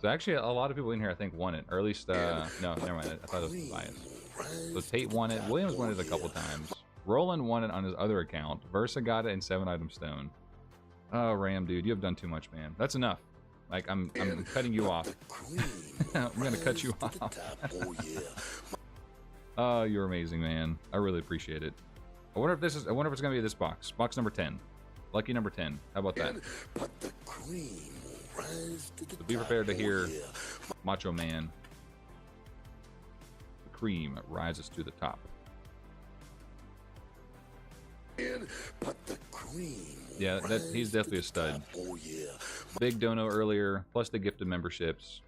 S1: So actually, a lot of people in here, I think, won it. Or at least, no, never mind. I thought it was biased. So Tate won it. Williams won it a couple times. Roland won it on his other account. Versa got it in 7-item stone. Oh, Ram, dude, you have done too much, man. That's enough. Like, I'm cutting you off. I'm gonna cut you off. Oh, you're amazing, man. I really appreciate it. I wonder if it's gonna be this box. Box number 10. Lucky number 10. How about that? So be prepared to hear Macho Man. The cream rises to the top. Yeah, he's definitely a stud. Big dono earlier, plus the gifted memberships.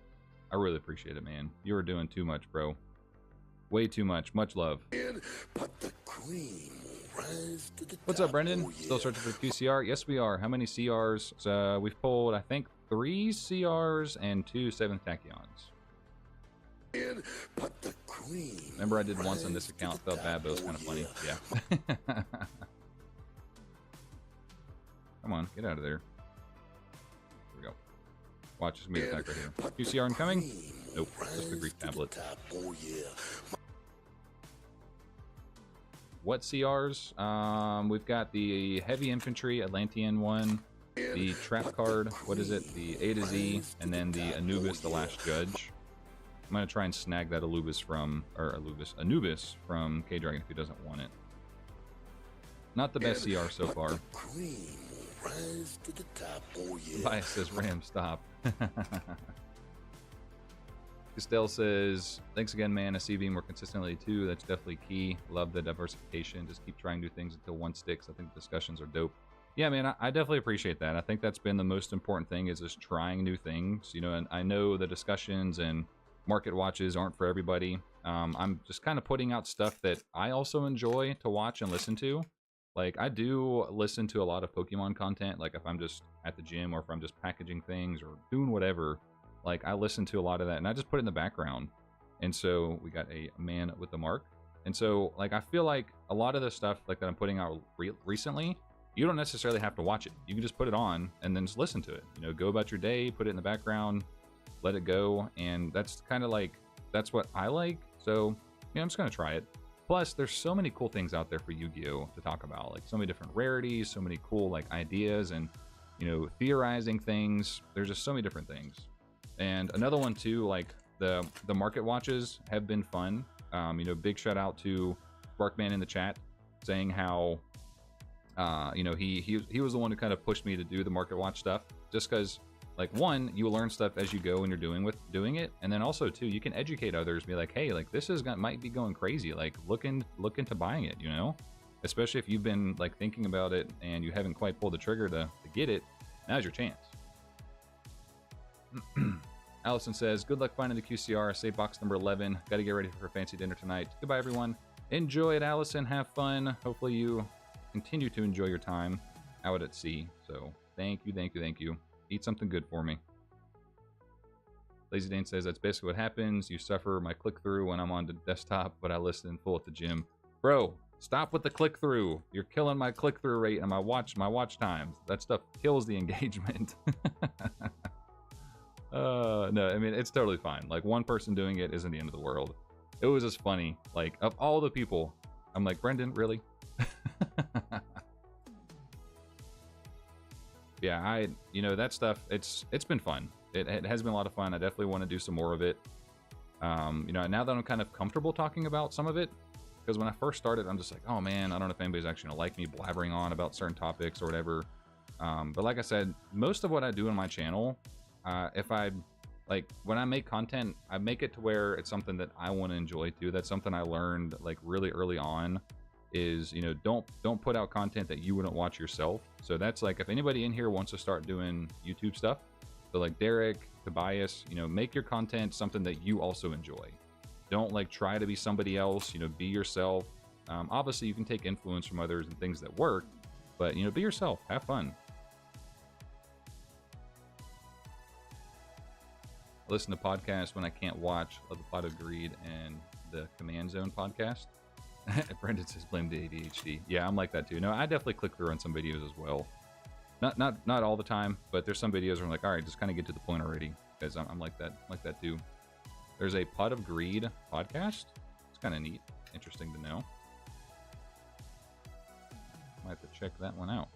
S1: I really appreciate it, man. You are doing too much, bro. Way too much. Much love.
S2: But the cream
S1: What's up, Brendan? Still searching for the QCR? Yes, we are. How many CRs? We've pulled, I think, 3 CRs and 2 7th tachyons. Remember I did once on this account, felt bad, but it was kind of funny. Yeah. Come on, get out of there. Here we go. Watch this meter attack right here. QCR incoming? Nope, just the grief tablet. What CRs? We've got the heavy infantry Atlantean one, the trap card, what is it? The A to Z, and then the Anubis, the last judge. I'm gonna try and snag that Anubis from K-Dragon if he doesn't want it. Not the best CR so far. Bias says Ram, stop. Castell says, thanks again, man. I see being more consistently too. That's definitely key. Love the diversification. Just keep trying new things until one sticks. I think discussions are dope. Yeah, man, I definitely appreciate that. I think that's been the most important thing, is just trying new things. You know, and I know the discussions and market watches aren't for everybody. I'm just kind of putting out stuff that I also enjoy to watch and listen to. Like, I do listen to a lot of Pokemon content, like if I'm just at the gym or if I'm just packaging things or doing whatever. Like, I listen to a lot of that, and I just put it in the background. And so we got a man with the mark. And so, like, I feel like a lot of the stuff like that I'm putting out recently, you don't necessarily have to watch it. You can just put it on and then just listen to it. You know, go about your day, put it in the background, let it go. And that's kind of like, that's what I like. So, yeah, I'm just going to try it. Plus, there's so many cool things out there for Yu-Gi-Oh! To talk about. Like, so many different rarities, so many cool, like, ideas and, you know, theorizing things. There's just so many different things. And another one, too, like, the market watches have been fun. You know, big shout out to Sparkman in the chat saying how, you know, he was the one who kind of pushed me to do the market watch stuff. Just because, like, one, you learn stuff as you go when you're doing it, and then also, too, you can educate others, be like, hey, like, this might be going crazy, like, look into buying it, you know, especially if you've been like thinking about it and you haven't quite pulled the trigger to get it. Now's your chance. Allison says, good luck finding the QCR. Save box number 11. Got to get ready for fancy dinner tonight. Goodbye, everyone. Enjoy it, Allison. Have fun. Hopefully you continue to enjoy your time out at sea. So thank you. Eat something good for me. Lazy Dane says, that's basically what happens. You suffer my click-through when I'm on the desktop, but I listen in full at the gym. Bro, stop with the click-through. You're killing my click-through rate and my watch times. That stuff kills the engagement. No, I mean, it's totally fine. Like, one person doing it isn't the end of the world. It was just funny. Like, of all the people, I'm like, Brendan, really? Yeah, you know, that stuff, it's been fun. It has been a lot of fun. I definitely want to do some more of it. You know, now that I'm kind of comfortable talking about some of it, because when I first started, I'm just like, oh man, I don't know if anybody's actually gonna like me blabbering on about certain topics or whatever. But like I said, most of what I do on my channel, if I, like, when I make content, I make it to where it's something that I want to enjoy too. That's something I learned, like, really early on, is, you know, don't put out content that you wouldn't watch yourself. So that's like, if anybody in here wants to start doing YouTube stuff, so like Derek, Tobias, you know, make your content something that you also enjoy. Don't, like, try to be somebody else, you know, be yourself. Obviously you can take influence from others and things that work, but, you know, be yourself, have fun. I listen to podcasts when I can't watch. Love the Pot of Greed and the Command Zone podcast. Brendan says blame the ADHD. Yeah, I'm like that too. No, I definitely click through on some videos as well. Not all the time, but there's some videos where I'm like, all right, just kind of get to the point already, because I'm like that too. There's a Pot of Greed podcast. It's kind of neat, interesting to know. Might have to check that one out.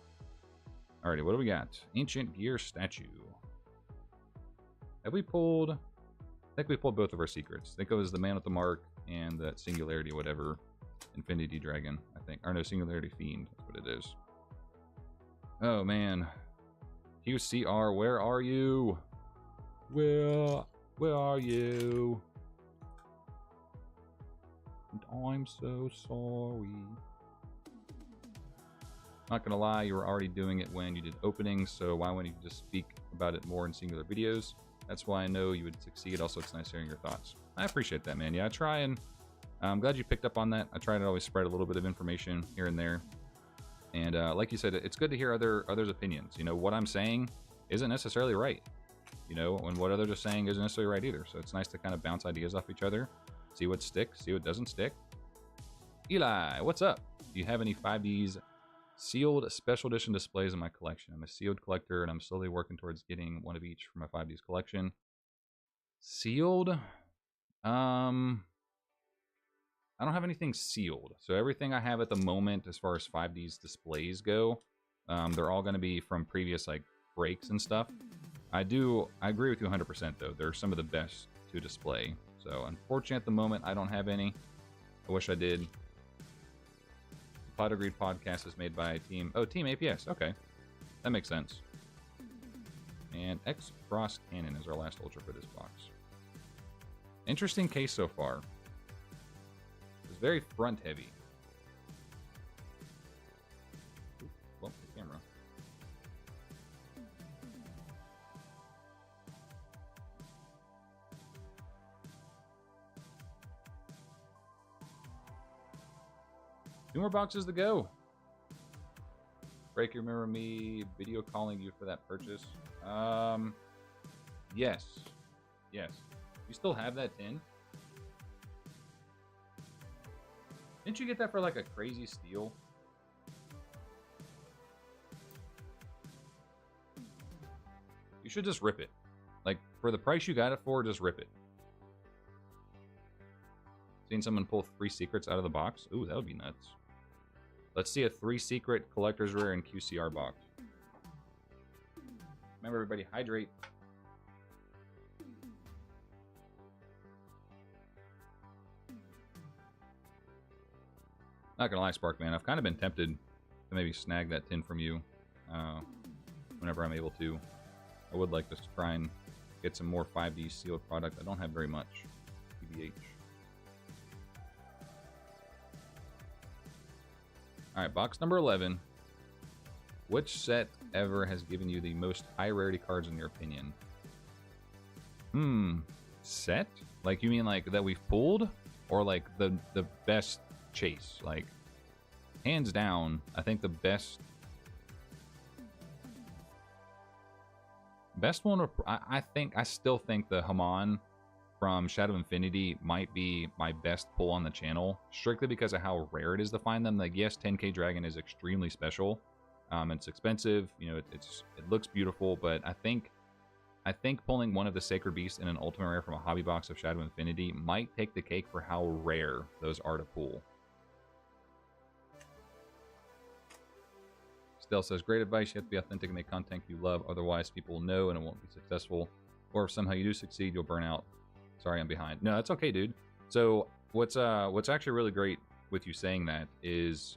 S1: Alrighty, what do we got? Ancient Gear Statue. Have we pulled? I think we pulled both of our secrets. I think it was the Man with the Mark and that Singularity, whatever. Infinity Dragon, I think. Or no, Singularity Fiend. That's what it is. Oh, man. QCR, where are you? Where are you? And I'm so sorry. Not gonna lie, you were already doing it when you did openings, so why wouldn't you just speak about it more in singular videos? That's why I know you would succeed. Also, it's nice hearing your thoughts. I appreciate that, man. Yeah, I try and I'm glad you picked up on that. I try to always spread a little bit of information here and there. And like you said, it's good to hear others' opinions. You know, what I'm saying isn't necessarily right. You know, and what others are saying isn't necessarily right either. So it's nice to kind of bounce ideas off each other, see what sticks, see what doesn't stick. Eli, what's up? Do you have any 5Ds sealed special edition displays in my collection? I'm a sealed collector, and I'm slowly working towards getting one of each for my 5Ds collection. Sealed? I don't have anything sealed. So everything I have at the moment as far as 5Ds displays go, they're all going to be from previous like breaks and stuff. I agree with you 100% though. They're some of the best to display. So unfortunately at the moment, I don't have any. I wish I did. Pod Agreed podcast is made by Team APS. Okay. That makes sense. And X Frost Cannon is our last ultra for this box. Interesting case so far. It's very front heavy. Ooh, well, the camera. Two more boxes to go. Break, you remember me video calling you for that purchase? Yes. Yes. You still have that tin? Didn't you get that for like a crazy steal? You should just rip it. Like, for the price you got it for, just rip it. Seen someone pull 3 secrets out of the box? Ooh, that would be nuts. Let's see a 3 secret collector's rare and QCR box. Remember, everybody, hydrate. Not gonna lie, Spark, man, I've kind of been tempted to maybe snag that tin from you whenever I'm able to. I would like to try and get some more 5D sealed product. I don't have very much. TBH. Alright, box number 11. Which set ever has given you the most high rarity cards in your opinion? Set? Like, you mean like that we've pulled? Or like the best chase? Like, hands down, I think the best one, I still think the Haman from Shadow Infinity might be my best pull on the channel, strictly because of how rare it is to find them. Like, yes, 10K Dragon is extremely special. It's expensive, you know, it looks beautiful, but I think pulling one of the Sacred Beasts in an Ultimate Rare from a hobby box of Shadow Infinity might take the cake for how rare those are to pull. Stell says, great advice. You have to be authentic and make content you love. Otherwise, people will know and it won't be successful. Or if somehow you do succeed, you'll burn out. Sorry, I'm behind. No, that's okay, dude. So what's actually really great with you saying that is,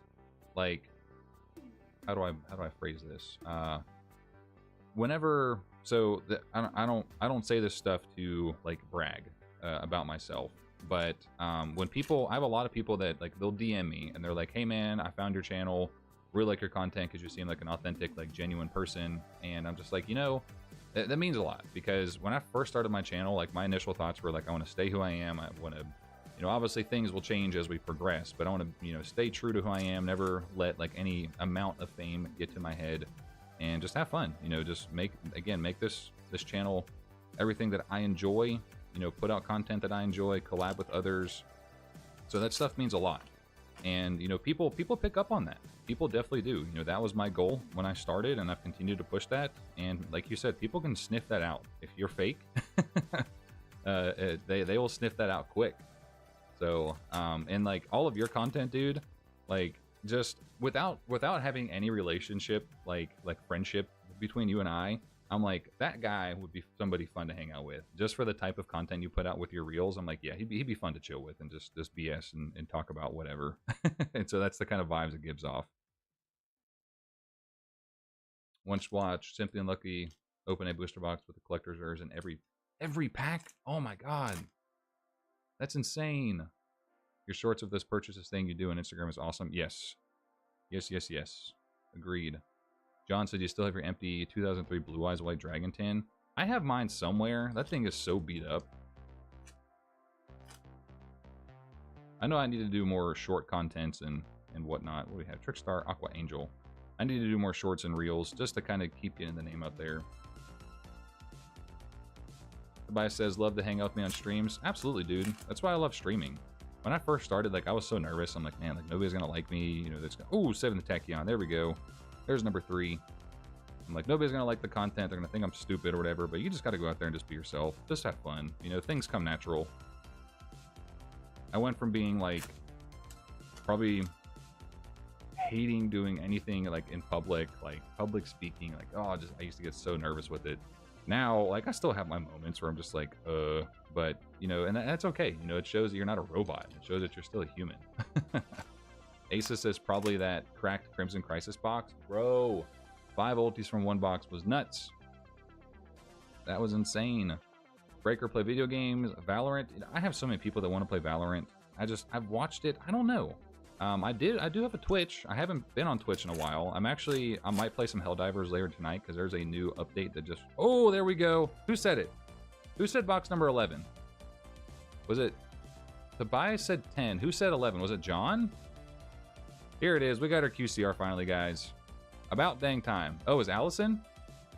S1: like, how do I phrase this? Whenever, so I don't say this stuff to like brag about myself, but when people, I have a lot of people that like they'll DM me and they're like, hey man, I found your channel. Really like your content because you seem like an authentic, like genuine person. And I'm just like, you know, that means a lot, because when I first started my channel, like my initial thoughts were like, I want to stay who I am. I want to, you know, obviously things will change as we progress, but I want to, you know, stay true to who I am, never let like any amount of fame get to my head, and just have fun, you know, just make this channel everything that I enjoy, you know, put out content that I enjoy, collab with others. So that stuff means a lot. And, you know, people pick up on that. People definitely do. You know, that was my goal when I started, and I've continued to push that. And like you said, people can sniff that out. If you're fake, they will sniff that out quick. So, and like all of your content, dude, like just without having any relationship, like friendship between you and I'm like, that guy would be somebody fun to hang out with. Just for the type of content you put out with your reels, I'm like, yeah, he'd be fun to chill with and just BS and talk about whatever. And so that's the kind of vibes it gives off. Once watch, Simply Unlucky open a booster box with the collector's rares in every pack. Oh my god, that's insane. Your shorts of this purchases thing you do on Instagram is awesome. Yes. Agreed. John said, you still have your empty 2003 Blue Eyes White Dragon tin? I have mine somewhere. That thing is so beat up. I know I need to do more short contents and whatnot. What do we have? Trickstar, Aqua Angel. I need to do more shorts and reels just to kind of keep getting the name out there. Tobias says, love to hang out with me on streams. Absolutely, dude. That's why I love streaming. When I first started, like, I was so nervous. I'm like, man, like, nobody's going to like me. You know, that's oh, 7 Tachyon. There we go. There's number 3. I'm like, nobody's going to like the content. They're going to think I'm stupid or whatever. But you just got to go out there and just be yourself. Just have fun. You know, things come natural. I went from being, like, probably hating doing anything, like, in public, like, public speaking. Like, oh, I used to get so nervous with it. Now, like, I still have my moments where I'm just like, but, you know, and that's okay. You know, it shows that you're not a robot. It shows that you're still a human. Asa says probably that cracked Crimson Crisis box. Bro, 5 ultis from 1 box was nuts. That was insane. Breaker play video games, Valorant. I have so many people that want to play Valorant. I've watched it. I don't know. I do have a Twitch. I haven't been on Twitch in a while. I might play some Helldivers later tonight because there's a new update that just, oh, there we go. Who said it? Who said box number 11? Was it, Tobias said 10. Who said 11? Was it John? Here it is. We got our QCR finally, guys. About dang time. Oh, is Allison?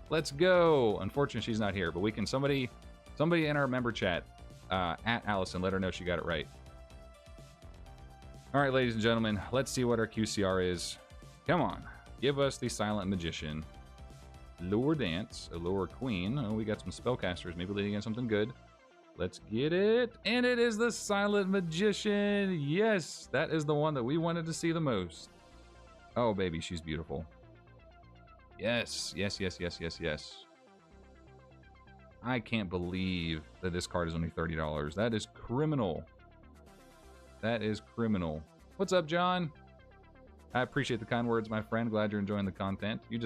S1: Let's go. Unfortunately, she's not here, but we can, somebody in our member chat, at Allison, let her know she got it right. All right, ladies and gentlemen, let's see what our QCR is. Come on, give us the Silent Magician. Lure Dance, a Lure Queen. Oh, we got some spellcasters, maybe leading in something good. Let's get it. And it is the Silent Magician. Yes, that is the one that we wanted to see the most. Oh, baby, she's beautiful. Yes, yes, yes, yes, yes, yes. I can't believe that this card is only $30. That is criminal. That is criminal. What's up, John? I appreciate the kind words, my friend. Glad you're enjoying the content. You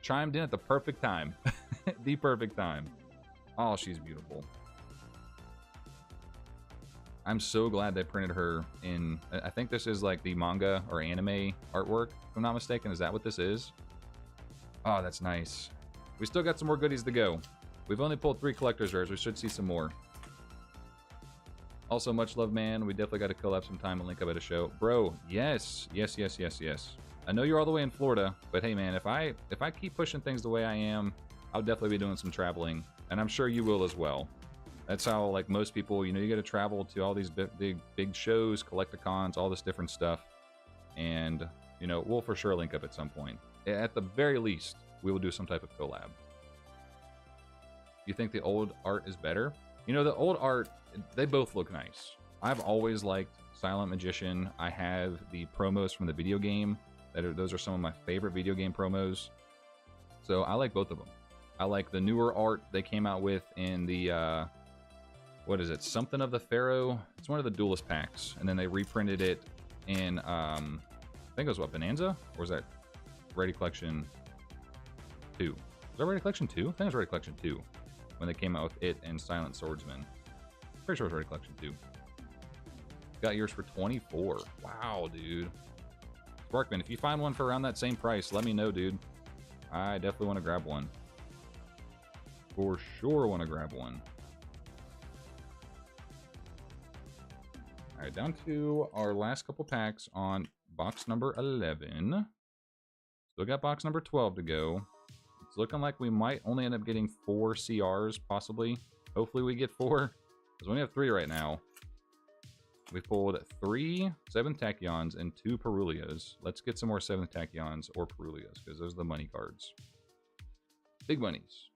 S1: chimed in at the perfect time. The perfect time. Oh, she's beautiful. I'm so glad they printed her in, I think this is like the manga or anime artwork, if I'm not mistaken. Is that what this is? Oh, that's nice. We still got some more goodies to go. We've only pulled 3 collector's rares. We should see some more. Also, much love, man. We definitely got to collab sometime and link up at a show. Bro, yes. Yes, yes, yes, yes. I know you're all the way in Florida, but hey, man, if I keep pushing things the way I am, I'll definitely be doing some traveling. And I'm sure you will as well. That's how, like, most people, you know, you got to travel to all these big shows, collecticons, all this different stuff. And, you know, we'll for sure link up at some point. At the very least, we will do some type of collab. You think the old art is better? You know, the old art, they both look nice. I've always liked Silent Magician. I have the promos from the video game. Those are some of my favorite video game promos. So I like both of them. I like the newer art they came out with in the, what is it? Something of the Pharaoh. It's one of the Duelist packs. And then they reprinted it in, I think it was what, Bonanza? Or was that Ready Collection 2? Was that Ready Collection 2? I think it was Ready Collection 2. When they came out with it and Silent Swordsman. Pretty sure it was Ready Collection 2. Got yours for 24. Wow, dude. Sparkman, if you find one for around that same price, let me know, dude. I definitely want to grab one. For sure want to grab one. Alright, down to our last couple packs on box number 11. Still got box number 12 to go. It's looking like we might only end up getting 4 CRs, possibly. Hopefully we get 4, because we only have 3 right now. We pulled 3 7th Tachyons and 2 Perulias. Let's get some more 7th Tachyons or Perulias, because those are the money cards. Big monies.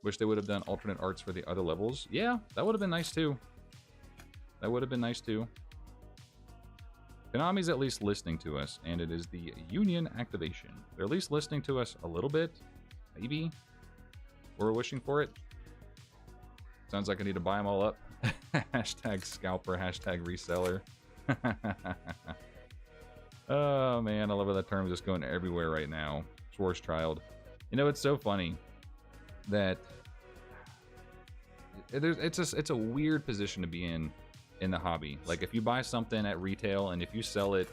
S1: Wish they would have done alternate arts for the other levels. Yeah, that would have been nice too. That would have been nice too. Konami's at least listening to us, and it is the Union activation. They're at least listening to us a little bit, maybe. We're wishing for it. Sounds like I need to buy them all up. Hashtag scalper, hashtag reseller. Oh man, I love how that term is just going everywhere right now. Schwarzschild. You know, it's so funny that it's a weird position to be in the hobby. Like, if you buy something at retail and if you sell it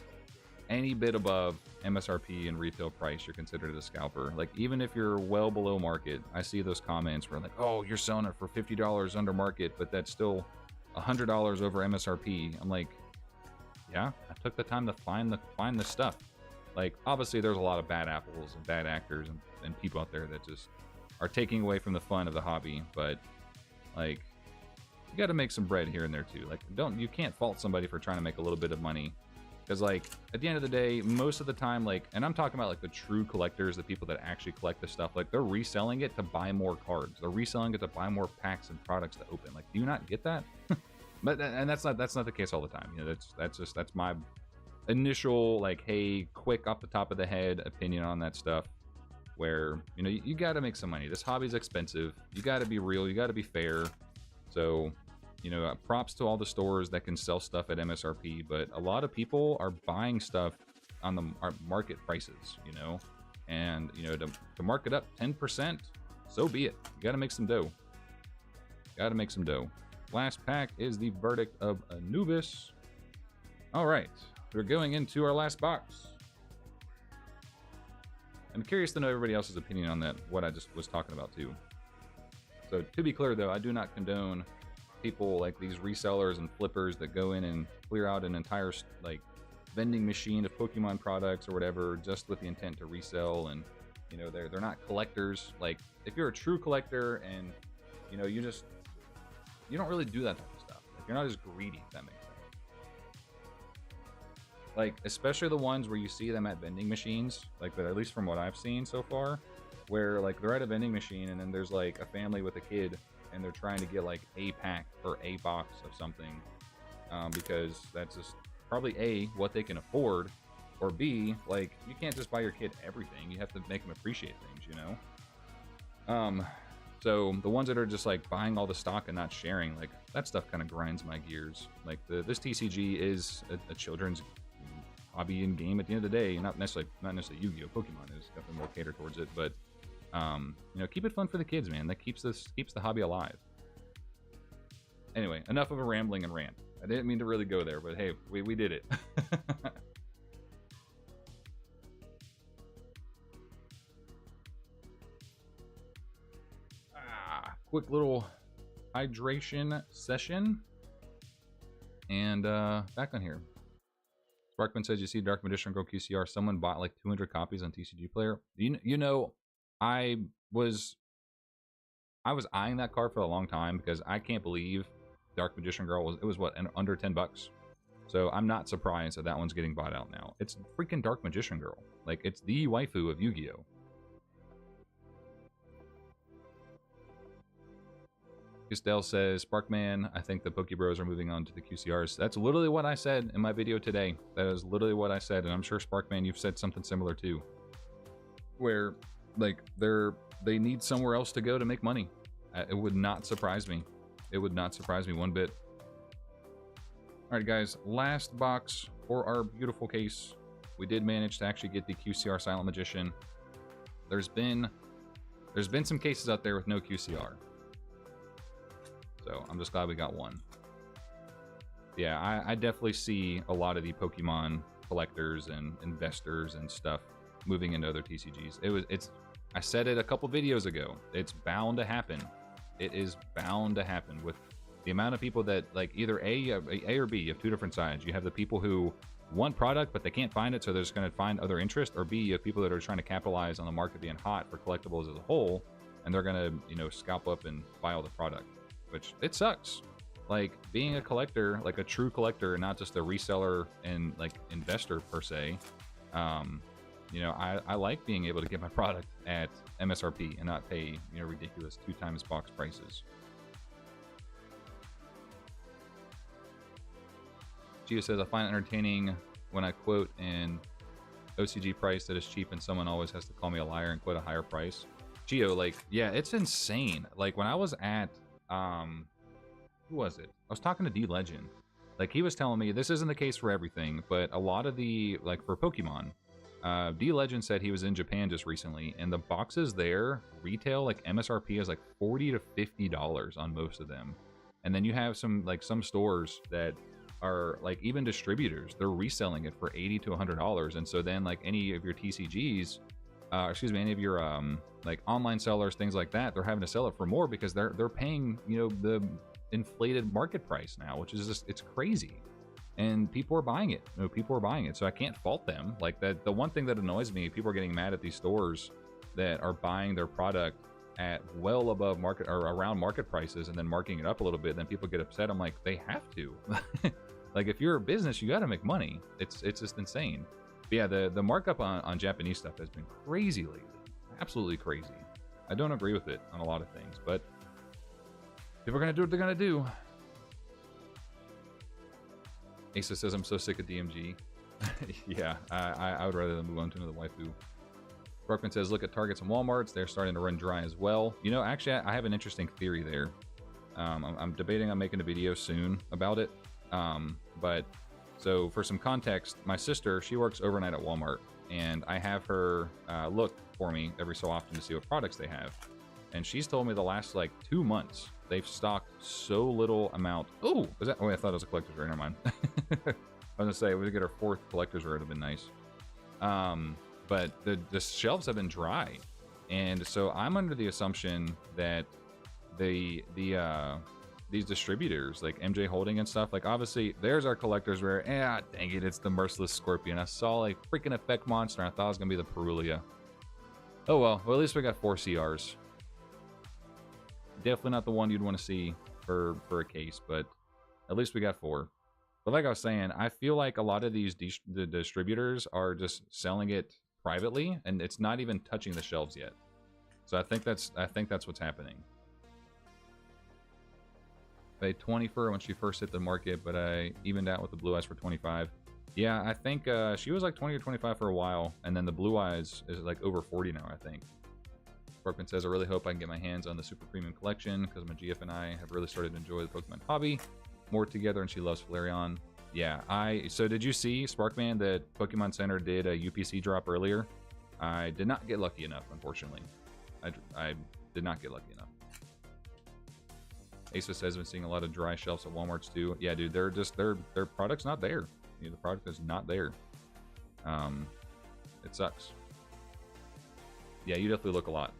S1: any bit above MSRP and retail price, you're considered a scalper. Like, even if you're well below market, I see those comments where like, oh, you're selling it for $50 under market, but that's still $100 over MSRP. I'm like, yeah, I took the time to find the stuff. Like, obviously there's a lot of bad apples and bad actors and people out there that just are taking away from the fun of the hobby, but like, you got to make some bread here and there too. Like, you can't fault somebody for trying to make a little bit of money, because like at the end of the day, most of the time, like, and I'm talking about like the true collectors, the people that actually collect the stuff, like they're reselling it to buy more cards, they're reselling it to buy more packs and products to open. Like, do you not get that? But and that's not the case all the time. You know, that's my initial, like, hey, quick off the top of the head opinion on that stuff, where, you know, you got to make some money. This hobby's expensive. You got to be real, you got to be fair. So, you know, props to all the stores that can sell stuff at MSRP, but a lot of people are buying stuff on the market prices, you know, and, you know, to mark it up 10%, so be it. You got to make some dough. Got to make some dough. Last pack is the verdict of Anubis. All right, we're going into our last box. I'm curious to know everybody else's opinion on that, what I just was talking about too. So to be clear though, I do not condone people like these resellers and flippers that go in and clear out an entire like vending machine of Pokemon products or whatever just with the intent to resell, and you know, they're not collectors. Like, if you're a true collector and you know, you don't really do that type of stuff. Like, you're not as greedy, if that makes sense. Like, especially the ones where you see them at vending machines, like, but at least from what I've seen so far, where like they're at a vending machine and then there's like a family with a kid and they're trying to get like a pack or a box of something, because that's just probably A, what they can afford, or B, like, you can't just buy your kid everything. You have to make them appreciate things, you know? So the ones that are just like buying all the stock and not sharing, like, that stuff kind of grinds my gears. Like, this TCG is a children's hobby and game at the end of the day. Not necessarily Yu-Gi-Oh! Pokemon is definitely more catered towards it, but you know, keep it fun for the kids, man. That keeps the hobby alive. Anyway, enough of a rambling and rant. I didn't mean to really go there, but hey, we did it. Quick little hydration session, and back on here. Sparkman says, you see Dark Magician Girl QCR, someone bought like 200 copies on TCG Player. You know, I was eyeing that card for a long time because I can't believe Dark Magician Girl was what, under 10 bucks. So I'm not surprised that one's getting bought out now. It's freaking Dark Magician Girl. Like, it's the waifu of Yu-Gi-Oh! Gustell says, Sparkman, I think the Pokebros are moving on to the QCRs. That's literally what I said in my video today. That is literally what I said, and I'm sure, Sparkman, you've said something similar too. Where, like, they need somewhere else to go to make money. It would not surprise me. It would not surprise me one bit. Alright guys, last box for our beautiful case. We did manage to actually get the QCR Silent Magician. There's been some cases out there with no QCR. So I'm just glad we got one. Yeah, I definitely see a lot of the Pokemon collectors and investors and stuff moving into other TCGs. I said it a couple videos ago. It's bound to happen. It is bound to happen with the amount of people that, like, either A or B. You have two different sides. You have the people who want product but they can't find it, so they're just going to find other interest. Or B, you have people that are trying to capitalize on the market being hot for collectibles as a whole, and they're going to, you know, scalp up and buy all the product. Which, it sucks. Like, being a collector, like a true collector, not just a reseller and like investor per se. You know, I like being able to get my product at MSRP and not pay, you know, ridiculous 2x box prices. Gio says, I find it entertaining when I quote an OCG price that is cheap and someone always has to call me a liar and quote a higher price. Gio, like, yeah, it's insane. Like, when I was at who was it? I was talking to D Legend. Like, he was telling me this isn't the case for everything, but a lot of the, like, for Pokemon, D Legend said he was in Japan just recently, and the boxes there retail, like, MSRP is like $40 to $50 on most of them. And then you have some stores that are, like, even distributors, they're reselling it for $80 to $100. And so then, like, any of your TCGs, any of your like online sellers, things like that, they're having to sell it for more because they're paying, you know, the inflated market price now, which is just, it's crazy. And people are buying it. You know, people are buying it, so I can't fault them. Like that, the one thing that annoys me, people are getting mad at these stores that are buying their product at well above market or around market prices and then marking it up a little bit. Then people get upset. I'm like, they have to. Like, if you're a business, you got to make money. It's just insane. But yeah, the markup on Japanese stuff has been crazy lately. Absolutely crazy. I don't agree with it on a lot of things, but people are gonna do what they're gonna do. Asa says, I'm so sick of DMG. Yeah, I would rather than move on to another waifu. Brockman says, look at Targets and Walmarts. They're starting to run dry as well. You know, actually, I have an interesting theory there. I'm debating on making a video soon about it. But, so for some context, my sister, she works overnight at Walmart. And I have her look for me every so often to see what products they have. And she's told me the last, like, 2 months, they've stocked so little amount. Oh, was that? Oh, I thought it was a collector's rare. Never mind. I was gonna say, if we could get our 4th collector's rare, it'd have been nice. But the shelves have been dry, and so I'm under the assumption that these distributors like MJ Holding and stuff, like obviously there's our collector's rare. Ah, dang it, it's the Merciless Scorpion. I saw a freaking effect monster, and I thought it was gonna be the Perulia. Oh well, at least we got 4 CRs. Definitely not the one you'd want to see for a case, but at least we got 4. But like I was saying, I feel like a lot of these the distributors are just selling it privately, and it's not even touching the shelves yet. So I think that's what's happening. I paid 20 for her when she first hit the market, but I evened out with the Blue Eyes for 25. Yeah, I think she was like 20 or 25 for a while, and then the Blue Eyes is like over 40 now, I think. Parkman says, I really hope I can get my hands on the Super Premium Collection, because my GF and I have really started to enjoy the Pokemon hobby more together, and she loves Flareon. Yeah, so did you see, Sparkman, that Pokemon Center did a UPC drop earlier? I did not get lucky enough, unfortunately. I did not get lucky enough. Asa says, I've been seeing a lot of dry shelves at Walmarts too. Yeah, dude, their product's not there. You know, the product is not there. It sucks. Yeah, you definitely look a lot.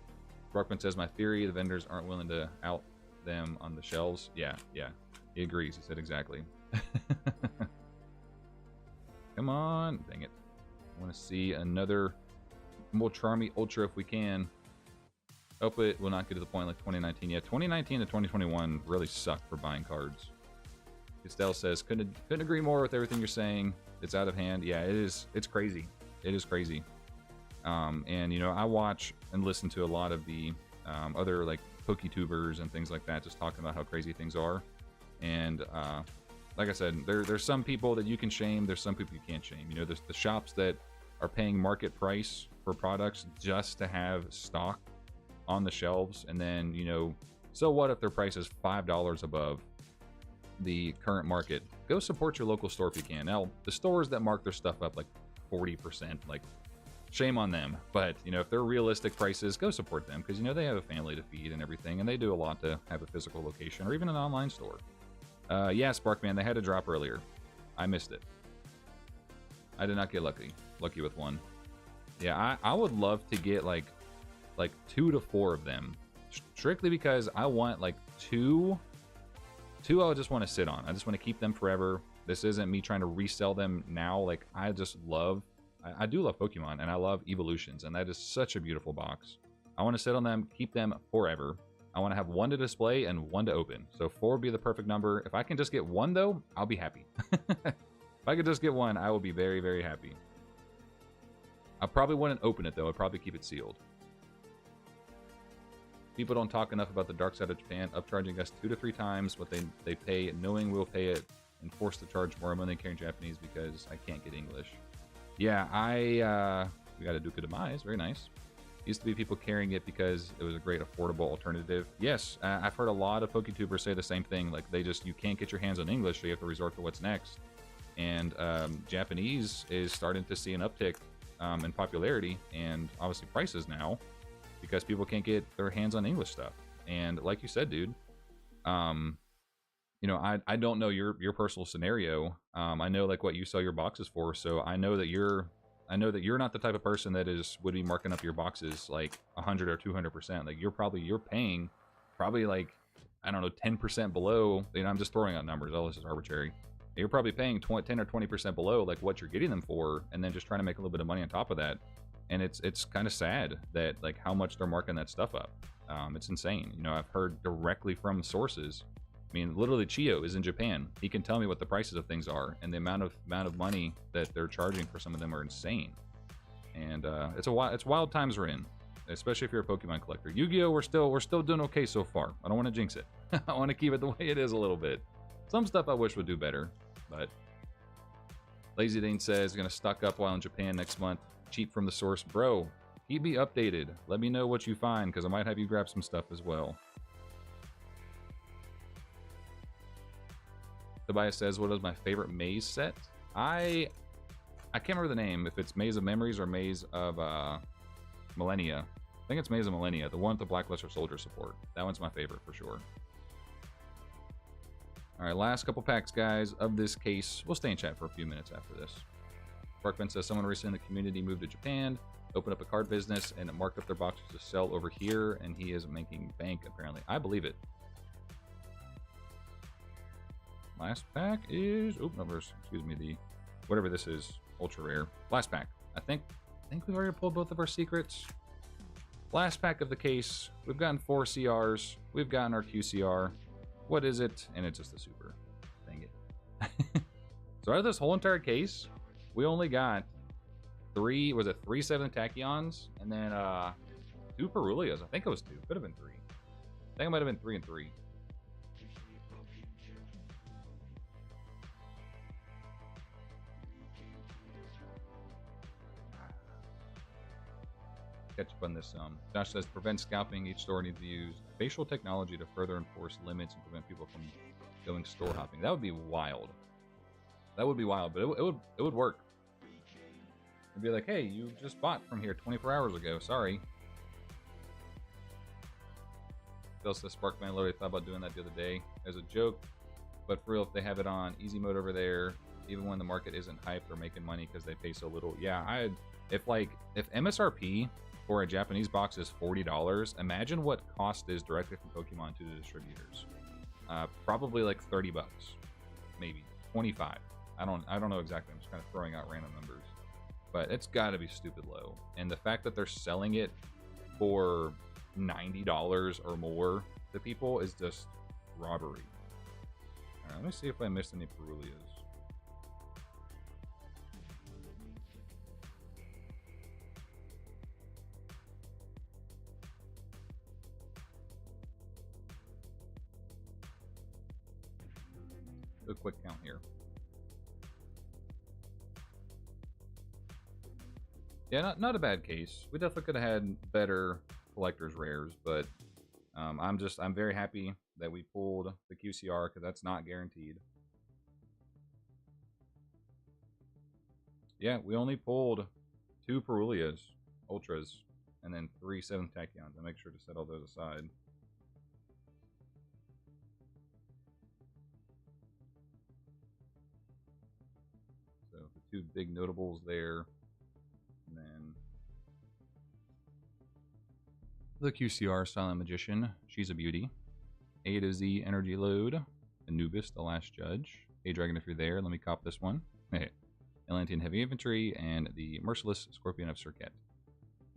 S1: Brockman says, my theory, the vendors aren't willing to out them on the shelves. Yeah, he agrees. He said exactly. Come on. Dang it. I want to see another Molcharmy Ultra if we can. Hope it will not get to the point like 2019. Yeah, 2019 to 2021 really sucked for buying cards. Estelle says, couldn't agree more with everything you're saying. It's out of hand. Yeah, it is. It's crazy. It is crazy. And, you know, I watch and listen to a lot of the other, like, PokeTubers and things like that, just talking about how crazy things are. And, like I said, there's some people that you can shame. There's some people you can't shame. You know, there's the shops that are paying market price for products just to have stock on the shelves. And then, you know, so what if their price is $5 above the current market? Go support your local store if you can. Now, the stores that mark their stuff up like 40%, like, shame on them. But, you know, if they're realistic prices, go support them, because, you know, they have a family to feed and everything, and they do a lot to have a physical location or even an online store. Yeah, Sparkman, they had a drop earlier. I missed it. I did not get lucky with one. Yeah, I would love to get like 2 to 4 of them, strictly because I want like two I just want to sit on. I just want to keep them forever. This isn't me trying to resell them now. Like, I just love, I do love Pokemon, and I love Evolutions, and that is such a beautiful box. I want to sit on them, keep them forever. I want to have 1 to display and 1 to open. So 4 would be the perfect number. If I can just get 1, though, I'll be happy. If I could just get 1, I will be very, very happy. I probably wouldn't open it, though. I'd probably keep it sealed. People don't talk enough about the dark side of Japan, upcharging us 2 to 3 times what they pay, knowing we'll pay it, and forced to charge more. I'm only carrying Japanese because I can't get English. Yeah, we got a Duke of Demise. Very nice. Used to be people carrying it because it was a great affordable alternative. Yes, I've heard a lot of PokeTubers say the same thing. Like, you can't get your hands on English, so you have to resort to what's next. And Japanese is starting to see an uptick in popularity and obviously prices now, because people can't get their hands on English stuff. And like you said, dude, you know, I don't know your personal scenario. I know like what you sell your boxes for, so I know that you're not the type of person that would be marking up your boxes like 100 or 200%. Like, you're paying probably like, I don't know, 10% below, you know, I'm just throwing out numbers, all this is arbitrary. You're probably paying 10 or 20% below like what you're getting them for, and then just trying to make a little bit of money on top of that. And it's kind of sad that like how much they're marking that stuff up. It's insane. You know, I've heard directly from sources. I mean, literally, Chio is in Japan. He can tell me what the prices of things are, and the amount of money that they're charging for some of them are insane. And it's wild times we're in, especially if you're a Pokemon collector. Yu-Gi-Oh, we're still doing okay so far. I don't want to jinx it. I want to keep it the way it is a little bit. Some stuff I wish would do better, but Lazy Dane says gonna stock up while in Japan next month. Cheap from the source, bro. Keep me updated. Let me know what you find, because I might have you grab some stuff as well. Tobias says, what is my favorite maze set? I can't remember the name, if it's Maze of Memories or Maze of Millennia. I think it's Maze of Millennia, the one with the Blackluster Soldier support. That one's my favorite for sure. Alright, last couple packs, guys, of this case. We'll stay in chat for a few minutes after this. Sparkman says, someone recently in the community moved to Japan, opened up a card business, and marked up their boxes to sell over here, and he is making bank, apparently. I believe it. Last pack is... oh, no, excuse me, the... whatever this is, ultra rare. Last pack. I think we've already pulled both of our secrets. Last pack of the case. We've gotten 4 CRs. We've gotten our QCR. What is it? And it's just a super. Dang it. So out of this whole entire case, we only got 3 7 Tachyons, and then 2 Perulias. I think it was 2. Could have been 3. I think it might have been 3 and 3. Catch up on this. Josh says, prevent scalping. Each store needs to use facial technology to further enforce limits and prevent people from going store hopping. That would be wild. That would be wild, but it would work. It'd be like, hey, you just bought from here 24 hours ago. Sorry. Phil says, Sparkman literally thought about doing that the other day as a joke, but for real, if they have it on easy mode over there, even when the market isn't hyped or making money because they pay so little, yeah, if MSRP for a Japanese box is $40, imagine what cost is directly from Pokemon to the distributors. Probably like 30 bucks, maybe 25. I don't know exactly. I'm just kind of throwing out random numbers, but it's got to be stupid low. And the fact that they're selling it for $90 or more to people is just robbery. All right, let me see if I missed any Perulias. Do a quick count here. Yeah, not a bad case. We definitely could have had better collector's rares, but I'm very happy that we pulled the QCR because that's not guaranteed. Yeah, we only pulled 2 Perulias, Ultras, and then 3 7 Tachyons. I'll make sure to set all those aside. So the 2 big notables there. And then the QCR Silent Magician, she's a beauty. A to Z Energy Load, Anubis, the Last Judge. Hey Dragon, if you're there, let me cop this one. Hey, Atlantean Heavy Infantry, and the Merciless Scorpion of Circuit.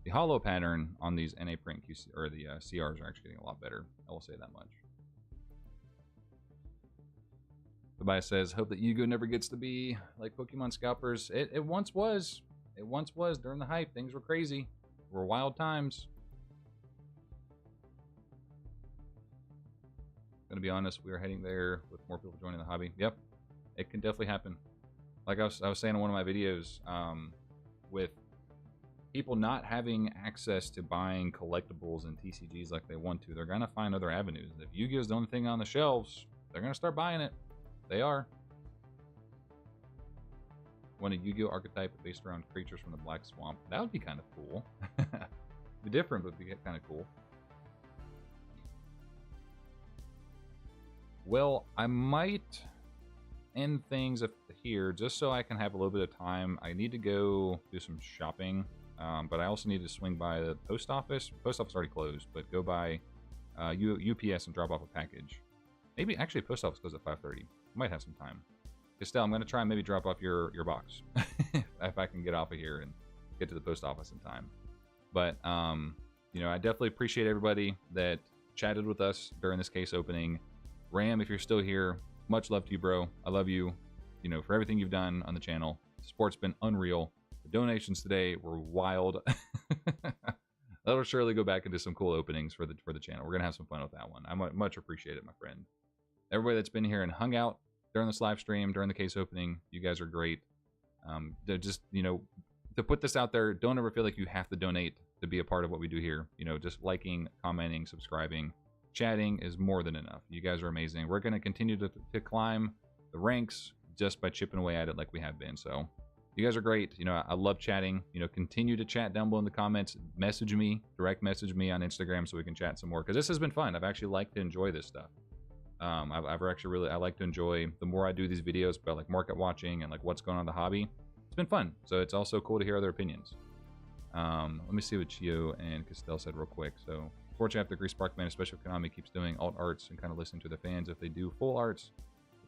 S1: The hollow pattern on these NA print QC or the CRs are actually getting a lot better. I will say that much. Tobias says, hope that Yu-Gi-Oh never gets to be like Pokemon Scalpers. It once was. It once was during the hype. Things were crazy. There were wild times. Gonna be honest, we are heading there with more people joining the hobby. Yep, it can definitely happen. Like I was saying in one of my videos, with people not having access to buying collectibles and TCGs like they want to, they're gonna find other avenues. If Yu-Gi-Oh is the only thing on the shelves, they're gonna start buying it. They are. Want a Yu-Gi-Oh archetype based around creatures from the Black Swamp? That would be kind of cool. Be different, but be kind of cool. Well, I might end things here just so I can have a little bit of time. I need to go do some shopping, but I also need to swing by the post office. The post office already closed, but go by UPS and drop off a package. Maybe actually post office closes at 5:30. Might have some time. Estelle, I'm gonna try and maybe drop off your box if I can get off of here and get to the post office in time. But you know, I definitely appreciate everybody that chatted with us during this case opening. Ram, if you're still here, much love to you, bro. I love you, you know, for everything you've done on the channel. The support's been unreal. The donations today were wild. That'll surely go back into some cool openings for the channel. We're gonna have some fun with that one. I much appreciate it, my friend. Everybody that's been here and hung out during this live stream, during the case opening, you guys are great. Just, you know, to put this out there, don't ever feel like you have to donate to be a part of what we do here. You know, just liking, commenting, subscribing, chatting is more than enough. You guys are amazing. We're gonna continue to climb the ranks just by chipping away at it like we have been. So you guys are great. You know, I love chatting. You know, continue to chat down below in the comments. Message me, direct message me on Instagram so we can chat some more, because this has been fun. I've actually liked to enjoy this stuff. I've actually really, I like to enjoy, the more I do these videos about like market watching and like what's going on in the hobby, it's been fun. So it's also cool to hear other opinions. Let me see what Chio and Castell said real quick. So fortunately, after Grease Sparkman, especially if Konami keeps doing alt arts and kind of listening to the fans, if they do full arts,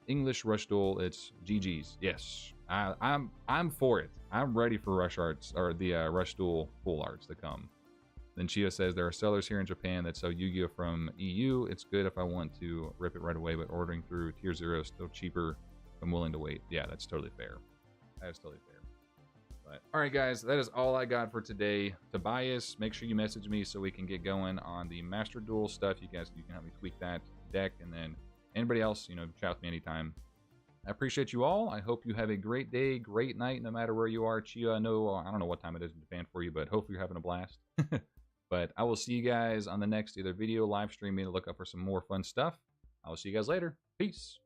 S1: English Rush Duel, it's GG's. Yes, I'm for it. I'm ready for Rush Arts, or the Rush Duel full arts to come. Then Chio says there are sellers here in Japan that sell Yu-Gi-Oh from EU. It's good if I want to rip it right away, but ordering through Tier 0 is still cheaper. I'm willing to wait. Yeah, that's totally fair. That is totally fair. But all right, guys, that is all I got for today. Tobias, make sure you message me so we can get going on the Master Duel stuff. You can help me tweak that deck, and then anybody else, you know, chat with me anytime. I appreciate you all. I hope you have a great day, great night, no matter where you are. Chio, I don't know what time it is in Japan for you, but hopefully you're having a blast. But I will see you guys on the next either video, live stream, to look up for some more fun stuff. I will see you guys later. Peace.